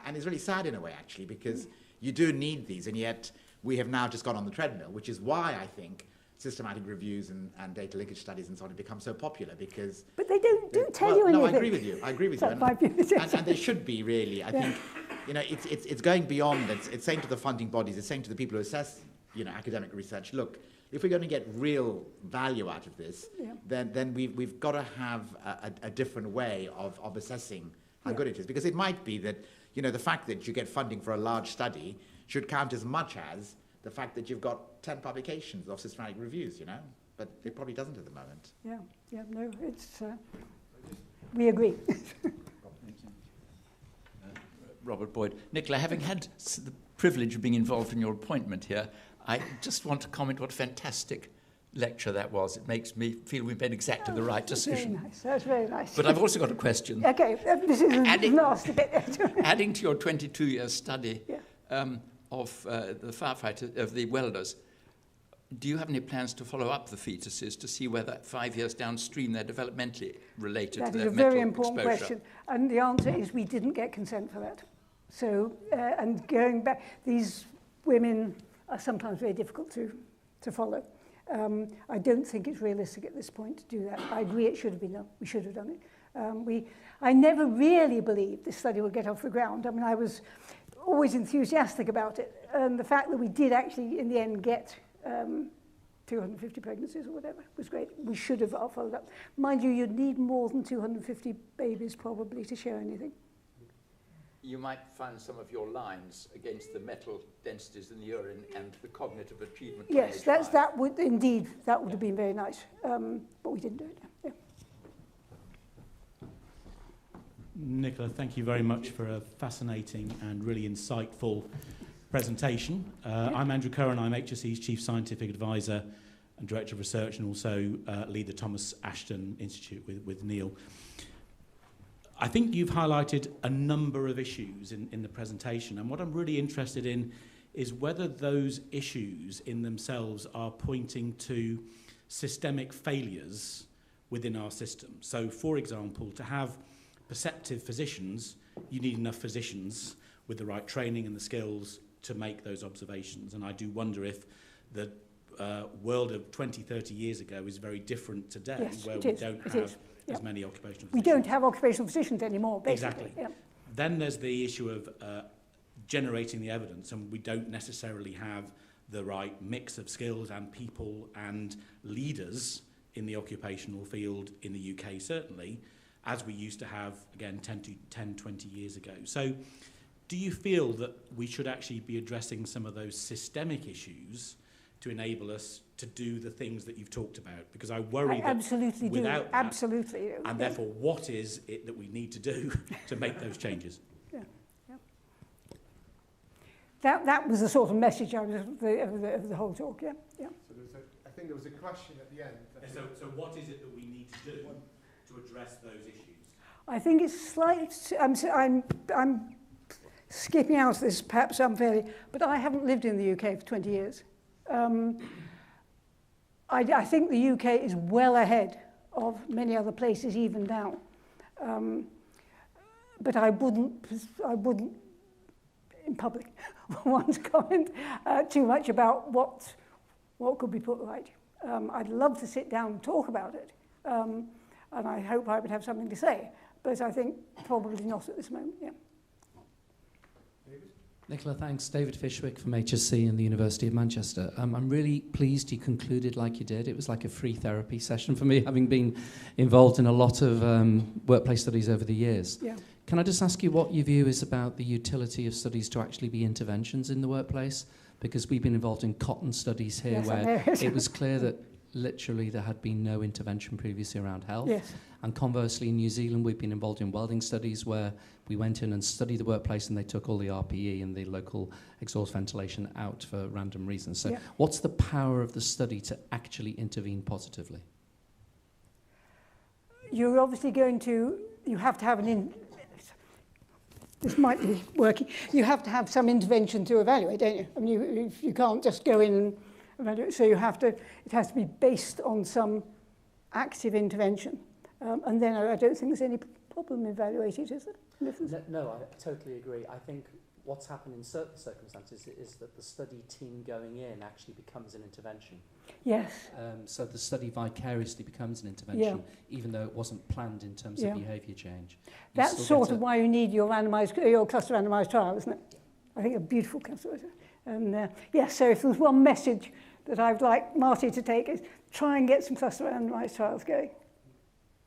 and it's really sad in a way, actually, because you do need these, and yet we have now just gone on the treadmill, which is why I think systematic reviews and data linkage studies and so on have become so popular, because... But they don't tell you anything. No, I agree with you. I agree with you. And they should be, really. I think, you know, it's going beyond. It's saying to the funding bodies, it's saying to the people who assess, you know, academic research, look, if we're going to get real value out of this, then we've got to have a different way of assessing how good it is. Because it might be that, you know, the fact that you get funding for a large study should count as much as the fact that you've got 10 publications of systematic reviews, you know, but it probably doesn't at the moment. Yeah, no, it's, we agree. Robert Boyd. Nicola, having had the privilege of being involved in your appointment here, I just want to comment what a fantastic lecture that was. It makes me feel we've made exactly the right decision. Very nice. That's very nice. But I've also got a question. Okay, this is the last bit. Adding to your 22-year study of the firefighter, of the welders, do you have any plans to follow up the fetuses to see whether 5 years downstream they're developmentally related to their metal exposure? That is a very important question. And the answer is we didn't get consent for that. So, and going back, these women are sometimes very difficult to follow. I don't think it's realistic at this point to do that. I agree it should have been done. We should have done it. I never really believed this study would get off the ground. I mean, I was always enthusiastic about it. And the fact that we did actually, in the end, get 250 pregnancies or whatever was great. We should have followed up. Mind you, you'd need more than 250 babies probably to show anything. You might find some of your lines against the metal densities in the urine and the cognitive achievement. Yes, that would indeed, that would have been very nice. But we didn't do it. Yeah. Nicola, thank you very much for a fascinating and really insightful presentation. I'm Andrew Curran. I'm HSE's Chief Scientific Advisor and Director of Research, and also lead the Thomas Ashton Institute with Neil. I think you've highlighted a number of issues in the presentation, and what I'm really interested in is whether those issues in themselves are pointing to systemic failures within our system. So, for example, to have perceptive physicians, you need enough physicians with the right training and the skills to make those observations. And I do wonder if the world of 20, 30 years ago is very different today, yes, where we don't have as many occupational physicians. We don't have occupational physicians anymore, basically. Exactly. Yeah. Then there's the issue of generating the evidence, and we don't necessarily have the right mix of skills and people and leaders in the occupational field in the UK, certainly, as we used to have, again, 10, 20 years ago. So do you feel that we should actually be addressing some of those systemic issues to enable us to do the things that you've talked about? Because I worry that absolutely without do. that, Absolutely. and therefore, what is it that we need to do to make those changes? That was the sort of message of the whole talk, yeah. So I think there was a question at the end. So what is it that we need to do to address those issues? I think it's slightly, I'm skipping out of this perhaps unfairly, but I haven't lived in the UK for 20 years. I think the UK is well ahead of many other places even now. But I wouldn't in public, want to comment too much about what could be put right. I'd love to sit down and talk about it, and I hope I would have something to say, but I think probably not at this moment, yeah. Nicola, thanks. David Fishwick from HSC and the University of Manchester. I'm really pleased you concluded like you did. It was like a free therapy session for me, having been involved in a lot of workplace studies over the years. Yeah. Can I just ask you what your view is about the utility of studies to actually be interventions in the workplace? Because we've been involved in cotton studies here, yes, where it was clear that literally there had been no intervention previously around health. Yes. And conversely, in New Zealand, we've been involved in welding studies where we went in and studied the workplace and they took all the RPE and the local exhaust ventilation out for random reasons. So what's the power of the study to actually intervene positively? You're obviously you have to have this might be working, you have to have some intervention to evaluate, don't you? I mean, you can't just go in and evaluate, so it has to be based on some active intervention. And then I don't think there's any problem evaluating it, is there? No, I totally agree. I think what's happened in certain circumstances is that the study team going in actually becomes an intervention. Yes. So the study vicariously becomes an intervention, even though it wasn't planned in terms of behaviour change. That's sort of why you need your cluster randomised trial, isn't it? I think a beautiful cluster. And so if there's one message that I'd like Marty to take is try and get some cluster randomised trials going.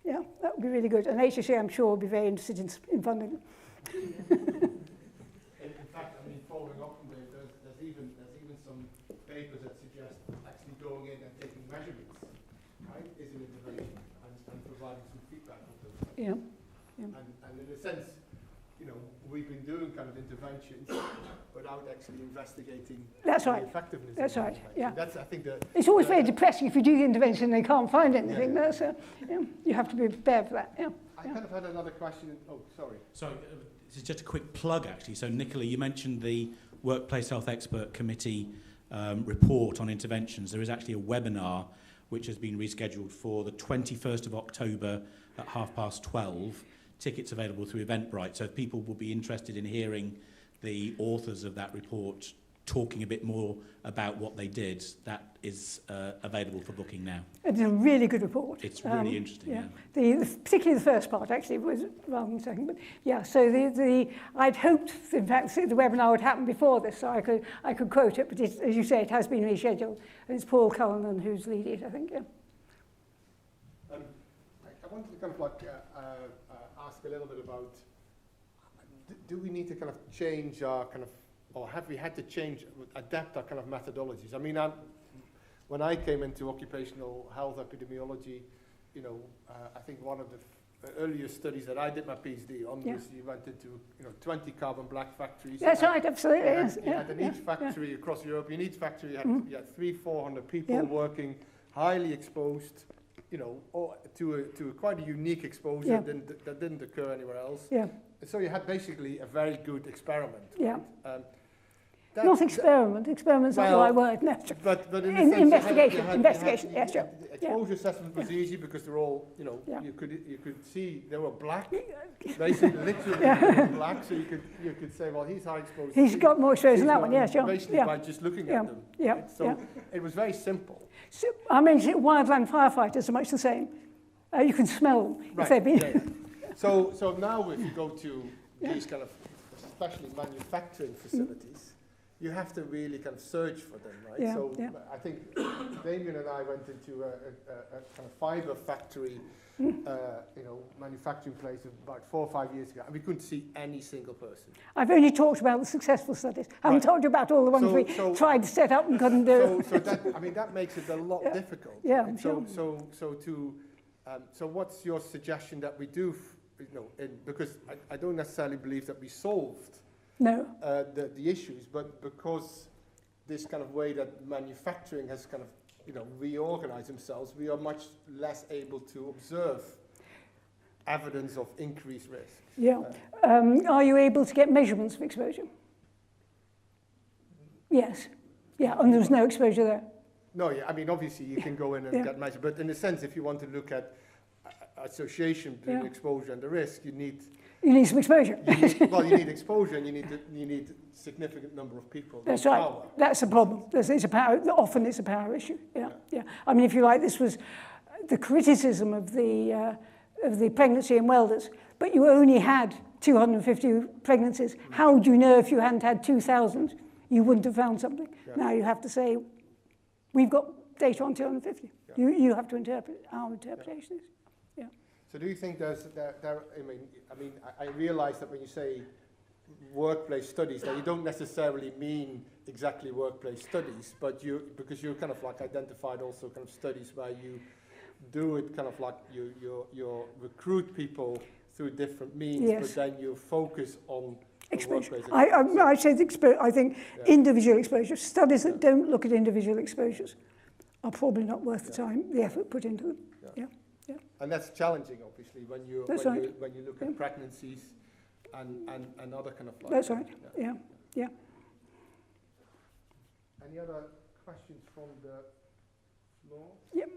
Yeah, that would be really good. And HSC, I'm sure, will be very interested in funding them. In fact, I mean, following up from there, there's even some papers that suggest actually going in and taking measurements, right, is an intervention and providing some feedback on those. Yeah. And in a sense, we've been doing kind of interventions without actually investigating the effectiveness. That's right. Yeah. That's, I think, it's always very depressing if you do the intervention and they can't find anything. Yeah. That's you have to be prepared for that. Yeah. I kind of had another question. Oh, sorry. Sorry, this is just a quick plug, actually. So, Nicola, you mentioned the Workplace Health Expert Committee report on interventions. There is actually a webinar which has been rescheduled for the 21st of October at 12:30. Tickets available through Eventbrite. So if people will be interested in hearing the authors of that report talking a bit more about what they did, that is available for booking now. It's a really good report. It's really interesting. Yeah. Particularly the first part, actually, was rather than the second. But yeah, so I'd hoped, in fact, the webinar would happen before this, so I could quote it. But as you say, it has been rescheduled, and it's Paul Cullinan who's leading it, I think. Yeah. I wanted to kind of ask a little bit about, do we need to kind of change our kind of, or have we had to adapt our kind of methodologies? I mean, when I came into occupational health epidemiology, I think one of the earliest studies that I did my PhD on was you went into 20 carbon black factories. That's right, absolutely. You had in each factory across Europe, in each factory you had 300-400 people working, highly exposed, or to quite a unique exposure that didn't occur anywhere else. Yeah. So you had basically a very good experiment. Yeah. Right? Not experiment. Experiment's not the right word. No. But in investigation. Investigation. Yeah, sure. The exposure assessment was easy because they're all, you could see they were black, basically literally black. So you could say, well, he's high exposure. He's got more exposure than that one. Yeah, sure. Basically by just looking at them. Yeah. Right? So it was very simple. So, I mean, wildland firefighters are much the same. You can smell them if they've been. Yeah. So now if you go to these kind of, especially manufacturing facilities, you have to really kind of search for them, right? Yeah, so I think Damien and I went into a kind of fiber factory, manufacturing place about 4 or 5 years ago, and we couldn't see any single person. I've only talked about the successful studies. I haven't told you about all the ones we tried to set up and couldn't do. So that makes it a lot difficult. Yeah, right? sure. So what's your suggestion that we do? Because I don't necessarily believe that we solved the issues, but because this kind of way that manufacturing has kind of reorganized themselves, we are much less able to observe evidence of increased risk. Yeah. Are you able to get measurements of exposure? Yes. Yeah, and there was no exposure there. No, I mean, obviously you can go in and get measured, but in a sense, if you want to look at association between exposure and the risk, you need You need some exposure. You need exposure, and you need significant number of people. That's right. Power. That's a problem. It's a power. Often it's a power issue. Yeah. I mean, if you like, this was the criticism of the pregnancy in welders, but you only had 250 pregnancies. How would you know if you hadn't had 2,000? You wouldn't have found something. Yeah. Now you have to say, we've got data on 250. Yeah. You have to interpret. Our interpretation is. Yeah. So do you think I realise that when you say workplace studies, that you don't necessarily mean exactly workplace studies, but because you kind of like identified also kind of studies where you do it kind of like you recruit people through different means, yes, but then you focus on exposure. I think individual exposure, studies that don't look at individual exposures are probably not worth the time, the effort put into them. Yeah. And that's challenging, obviously, when you look at pregnancies and other kind of like. That's right. Yeah. Any other questions from the floor? Yep.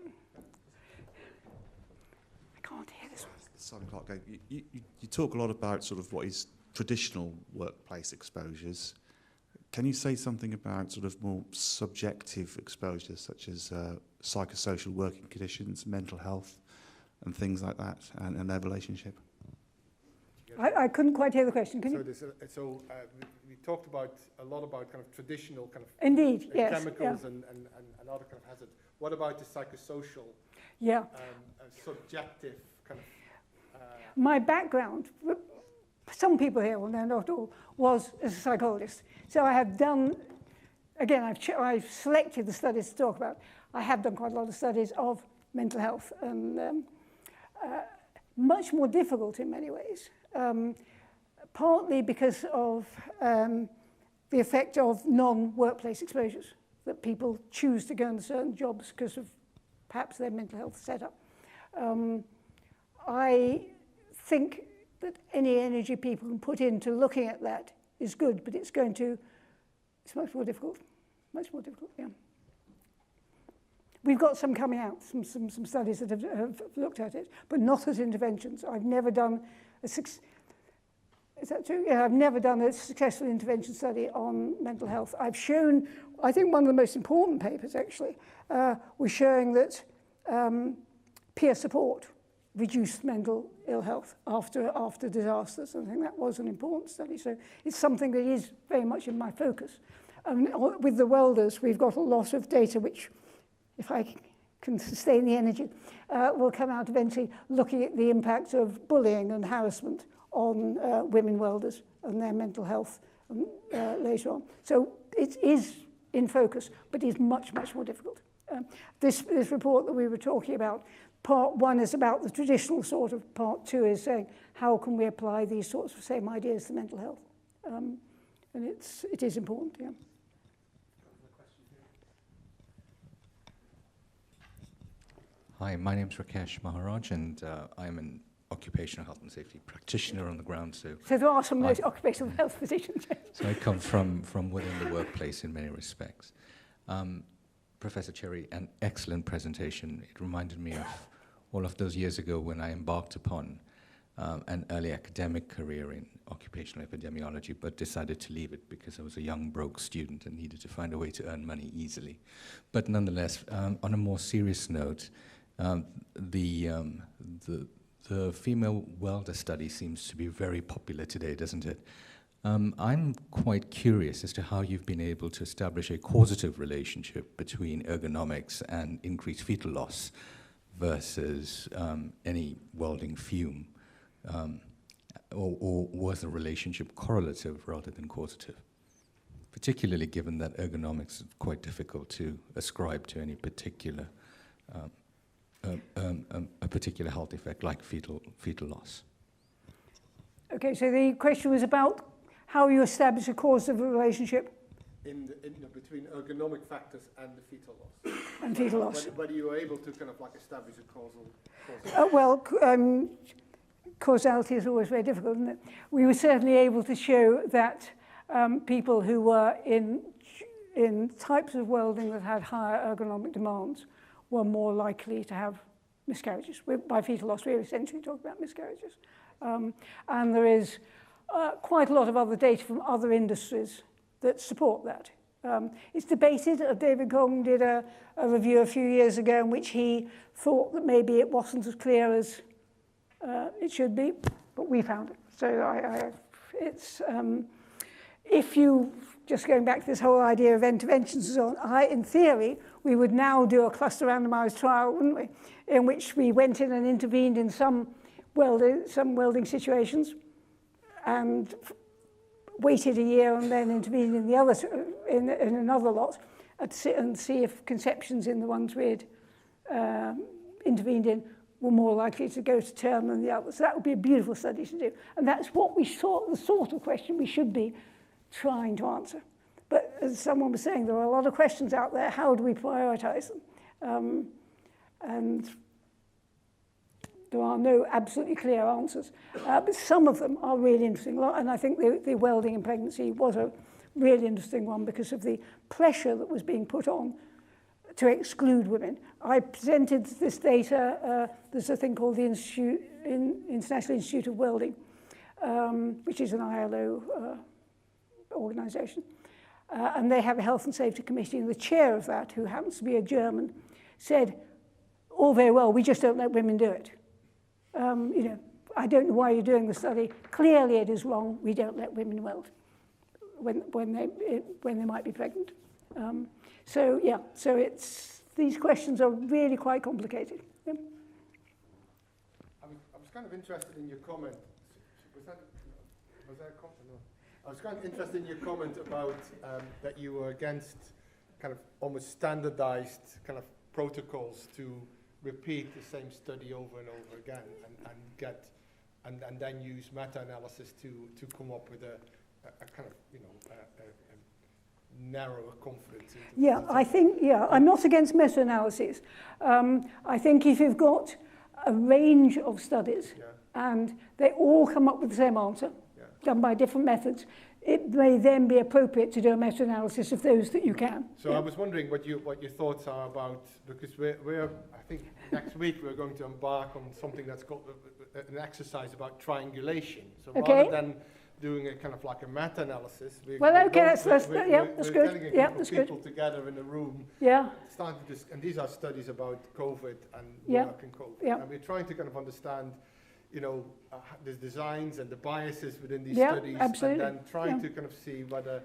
I can't hear this one. Simon Clark, you talk a lot about sort of what is traditional workplace exposures. Can you say something about sort of more subjective exposures, such as psychosocial working conditions, mental health, and things like that, and their relationship? I couldn't quite hear the question. Can you? We talked a lot about kind of traditional kind of chemicals and other kind of hazards. What about the psychosocial? Yeah. Subjective kind of. My background, some people here will know, not all, was as a psychologist. So I have done, again, I've selected the studies to talk about. I have done quite a lot of studies of mental health, and much more difficult in many ways, partly because of the effect of non-workplace exposures, that people choose to go into certain jobs because of perhaps their mental health setup. I think that any energy people can put into looking at that is good, but it's much more difficult. Yeah. We've got some coming out, some studies that have looked at it, but not as interventions. I've never done is that true? Yeah, I've never done a successful intervention study on mental health. I've shown, I think one of the most important papers actually, was showing that peer support reduced mental ill health after disasters. I think that was an important study. So it's something that is very much in my focus. With the welders, we've got a lot of data which, if I can sustain the energy, will come out eventually looking at the impact of bullying and harassment on women welders and their mental health later on. So it is in focus, but is much, much more difficult. This report that we were talking about, part one is about the traditional sort of, part two is saying how can we apply these sorts of same ideas to mental health. And it is important, yeah. Hi, my name's Rakesh Maharaj, and I'm an occupational health and safety practitioner on the ground. So there are some nice occupational health physicians. So I come from within the workplace in many respects. Professor Cherry, an excellent presentation. It reminded me of all of those years ago when I embarked upon an early academic career in occupational epidemiology, but decided to leave it because I was a young, broke student and needed to find a way to earn money easily. But nonetheless, on a more serious note, the female welder study seems to be very popular today, doesn't it? I'm quite curious as to how you've been able to establish a causative relationship between ergonomics and increased fetal loss versus any welding fume, or was the relationship correlative rather than causative? Particularly given that ergonomics is quite difficult to ascribe to any particular a particular health effect like fetal loss. Okay, so the question was about how you establish a causative relationship between ergonomic factors and the fetal loss. And fetal loss. Whether you were able to kind of like establish a causal. Causality is always very difficult, isn't it? We were certainly able to show that people who were in types of welding that had higher ergonomic demands were more likely to have miscarriages. By fetal loss, we're essentially talking about miscarriages. And there is quite a lot of other data from other industries that support that. It's debated. David Kong did a review a few years ago in which he thought that maybe it wasn't as clear as it should be, but we found it. So it's if you, just going back to this whole idea of interventions and so on, in theory, we would now do a cluster randomized trial, wouldn't we, in which we went in and intervened in some welding situations and waited a year and then intervened in the other, in another lot and see if conceptions in the ones we had intervened in were more likely to go to term than the others. So that would be a beautiful study to do. And that's what we thought, the sort of question we should be trying to answer. But as someone was saying, there are a lot of questions out there. How do we prioritize them? And there are no absolutely clear answers. But some of them are really interesting. And I think the welding in pregnancy was a really interesting one because of the pressure that was being put on to exclude women. I presented this data. There's a thing called the International Institute of Welding, which is an ILO organisation. And they have a health and safety committee, and the chair of that, who happens to be a German, said, all very well, we just don't let women do it. You know, I don't know why you're doing the study. Clearly it is wrong. We don't let women weld when they might be pregnant. So yeah, so these questions are really quite complicated. Yeah. I was kind of interested in your comment. Was that a comment? No. I was kind of interested in your comment about that you were against kind of almost standardized kind of protocols to repeat the same study over and over again and then use meta-analysis to come up with a kind of, you know, a narrower confidence. Yeah, I think, yeah, I'm not against meta-analyses. I think if you've got a range of studies and they all come up with the same answer, done by different methods, it may then be appropriate to do a meta-analysis of those that you can. So I was wondering what your thoughts are about, because we're I think next week we're going to embark on something that's called an exercise about triangulation. So rather than doing a kind of like a meta-analysis, we're getting a group of people together in a room, starting to and these are studies about COVID and work and COVID, and we're trying to kind of understand, you know, the designs and the biases within these studies, and then trying to kind of see whether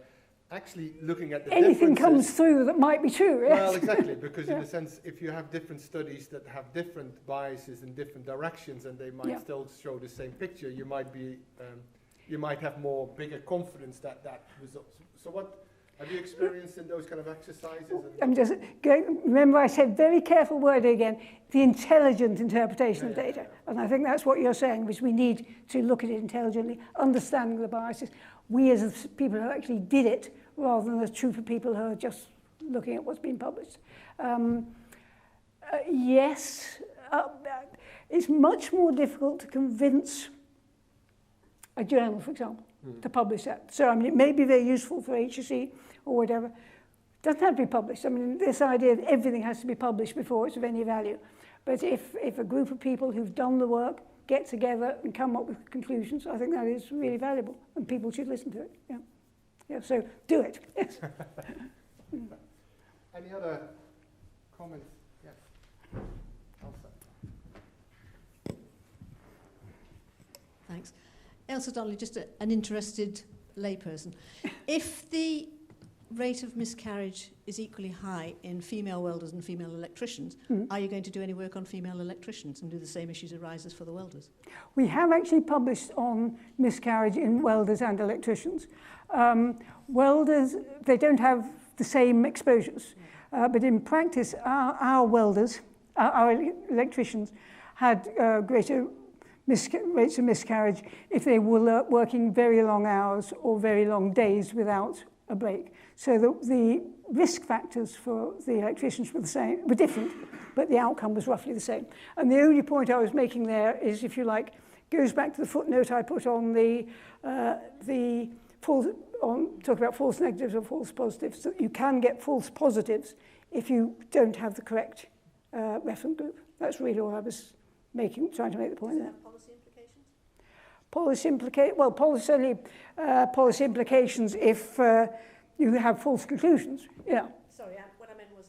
actually looking at the anything comes through that might be true. Yes? Well, exactly, because in a sense, if you have different studies that have different biases in different directions, and they might still show the same picture, you might be, you might have more bigger confidence that results. So what have you experienced in those kind of exercises? I'm just going, remember I said very careful wording again, the intelligent interpretation of data. And I think that's what you're saying, which we need to look at it intelligently, understanding the biases. We as people who actually did it, rather than a troop of people who are just looking at what's been published. Yes, it's much more difficult to convince a journal, for example, to publish that. So, I mean, it may be very useful for HSE or whatever. It doesn't have to be published. I mean, this idea that everything has to be published before it's of any value. But if a group of people who've done the work get together and come up with conclusions, I think that is really valuable, and people should listen to it. Yeah. Yeah, so do it. Yes. Any other comments? Yes. Elsa. Thanks. Elsa Donnelly, just an interested layperson. If the rate of miscarriage is equally high in female welders and female electricians, are you going to do any work on female electricians and do the same issues arise as for the welders? We have actually published on miscarriage in welders and electricians. Welders, they don't have the same exposures, but in practice, our welders, our electricians, had greater rates of miscarriage if they were working very long hours or very long days without a break. So the risk factors for the electricians were different, but the outcome was roughly the same. And the only point I was making there is, if you like, goes back to the footnote I put on talk about false negatives or false positives. So you can get false positives if you don't have the correct reference group. That's really all I was trying to make the point there. Policy implications? policy implications if you have false conclusions. Yeah. Sorry, what I meant was,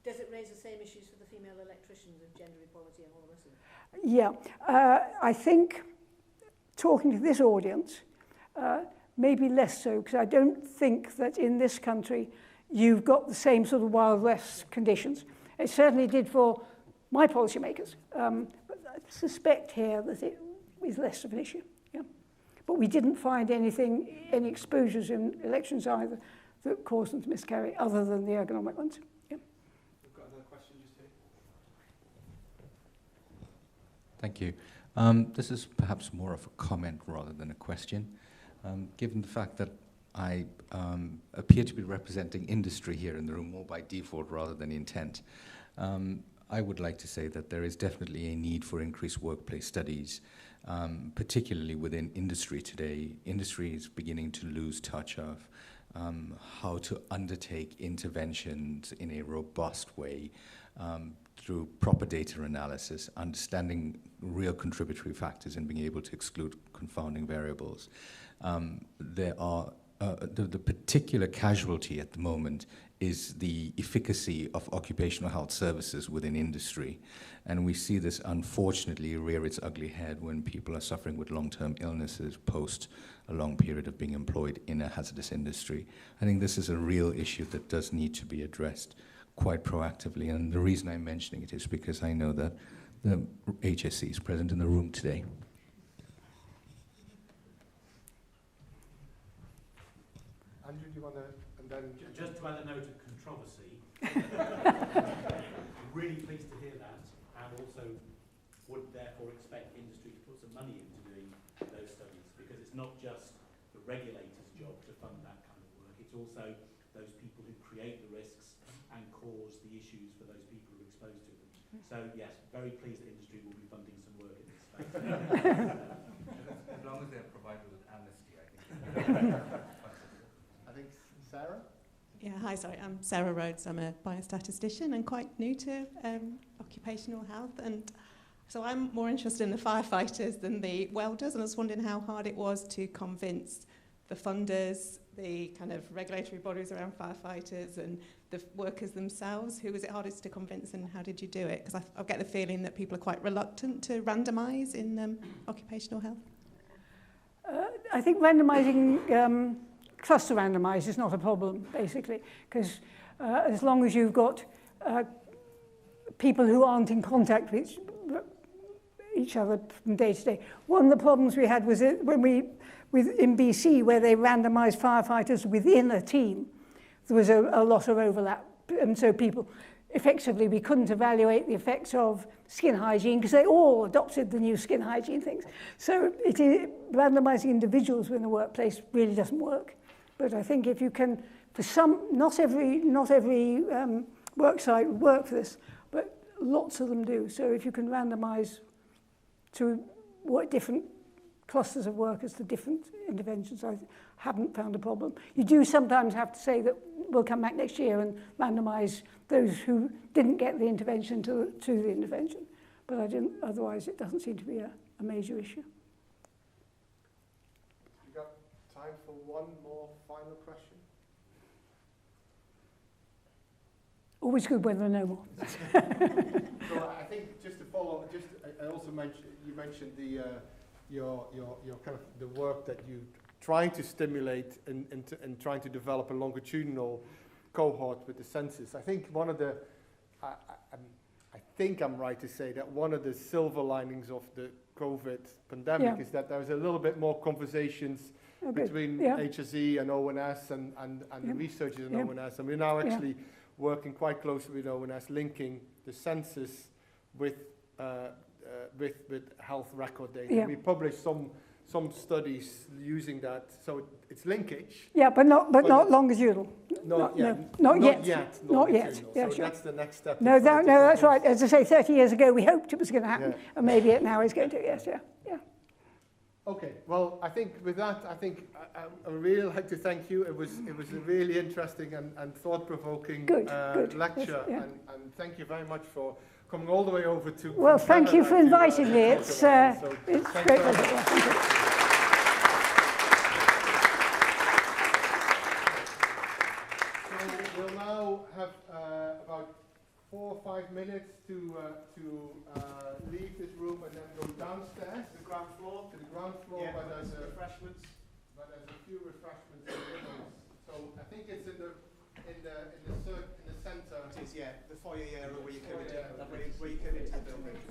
does it raise the same issues for the female electricians of gender equality and all the rest of it? Yeah, I think talking to this audience, maybe less so, because I don't think that in this country you've got the same sort of Wild West conditions. It certainly did for my policymakers, but I suspect here that it is less of an issue. Yeah. But we didn't find any exposures in elections either that caused them to miscarry, other than the ergonomic ones. Yeah. We've got another question just here. Thank you. This is perhaps more of a comment rather than a question. Given the fact that I appear to be representing industry here in the room more by default rather than intent, I would like to say that there is definitely a need for increased workplace studies, particularly within industry today. Industry is beginning to lose touch of how to undertake interventions in a robust way through proper data analysis, understanding real contributory factors and being able to exclude confounding variables. There are the particular casualty at the moment is the efficacy of occupational health services within industry. And we see this unfortunately rear its ugly head when people are suffering with long-term illnesses post a long period of being employed in a hazardous industry. I think this is a real issue that does need to be addressed quite proactively. And the reason I'm mentioning it is because I know that the HSE is present in the room today. Andrew, do you want to, and then... Just to add a note of controversy, really pleased to hear that, and also would therefore expect industry to put some money into doing those studies, because it's not just the regulator's job to fund that kind of work, it's also those people who create the risks and cause the issues for those people who are exposed to them. So yes, very pleased that industry will be funding some work in this space. As long as they're provided with amnesty, I think. I think Sarah? Yeah, hi, sorry, I'm Sarah Rhodes. I'm a biostatistician and quite new to occupational health. And so I'm more interested in the firefighters than the welders. And I was wondering how hard it was to convince the funders, the kind of regulatory bodies around firefighters and the workers themselves. Who was it hardest to convince and how did you do it? Because I get the feeling that people are quite reluctant to randomise in occupational health. I think randomising... cluster randomised is not a problem, basically, because as long as you've got people who aren't in contact with each other from day to day. One of the problems we had was in BC, where they randomised firefighters within a team, there was a lot of overlap. And so people, effectively, we couldn't evaluate the effects of skin hygiene because they all adopted the new skin hygiene things. So randomising individuals within the workplace really doesn't work. But I think if you can, for some, not every work site would work for this, but lots of them do. So if you can randomise to what different clusters of workers to different interventions, I haven't found a problem. You do sometimes have to say that we'll come back next year and randomise those who didn't get the intervention to the intervention. But otherwise it doesn't seem to be a major issue. Time for one more final question. Always good when there are no more. So I think just to follow, I also mentioned you mentioned your kind of the work that you trying to stimulate and trying to develop a longitudinal cohort with the census. I think one of the I think I'm right to say that one of the silver linings of the COVID pandemic is that there's a little bit more conversations between HSE and ONS and the researchers in ONS. And we're now actually working quite closely with ONS, linking the census with health record data. Yeah. We published some studies using that, so it's linkage. Yeah, but not longitudinal. Not yet. Yeah, so sure. That's the next step. No, that's right. As I say, 30 years ago, we hoped it was going to happen, and maybe it now is going to. Yes, yeah. Okay. Well, I think with that, I really like to thank you. It was a really interesting and thought-provoking lecture, and thank you very much for coming all the way over to... Well, thank you for inviting me. It's great pleasure. So we'll now have about 4 or 5 minutes to leave this room and then go downstairs to the ground floor. Yeah, where there's refreshments. But there's a few refreshments in the rooms. So I think it's in the centre. It is, yeah, the foyer area where you come into the building.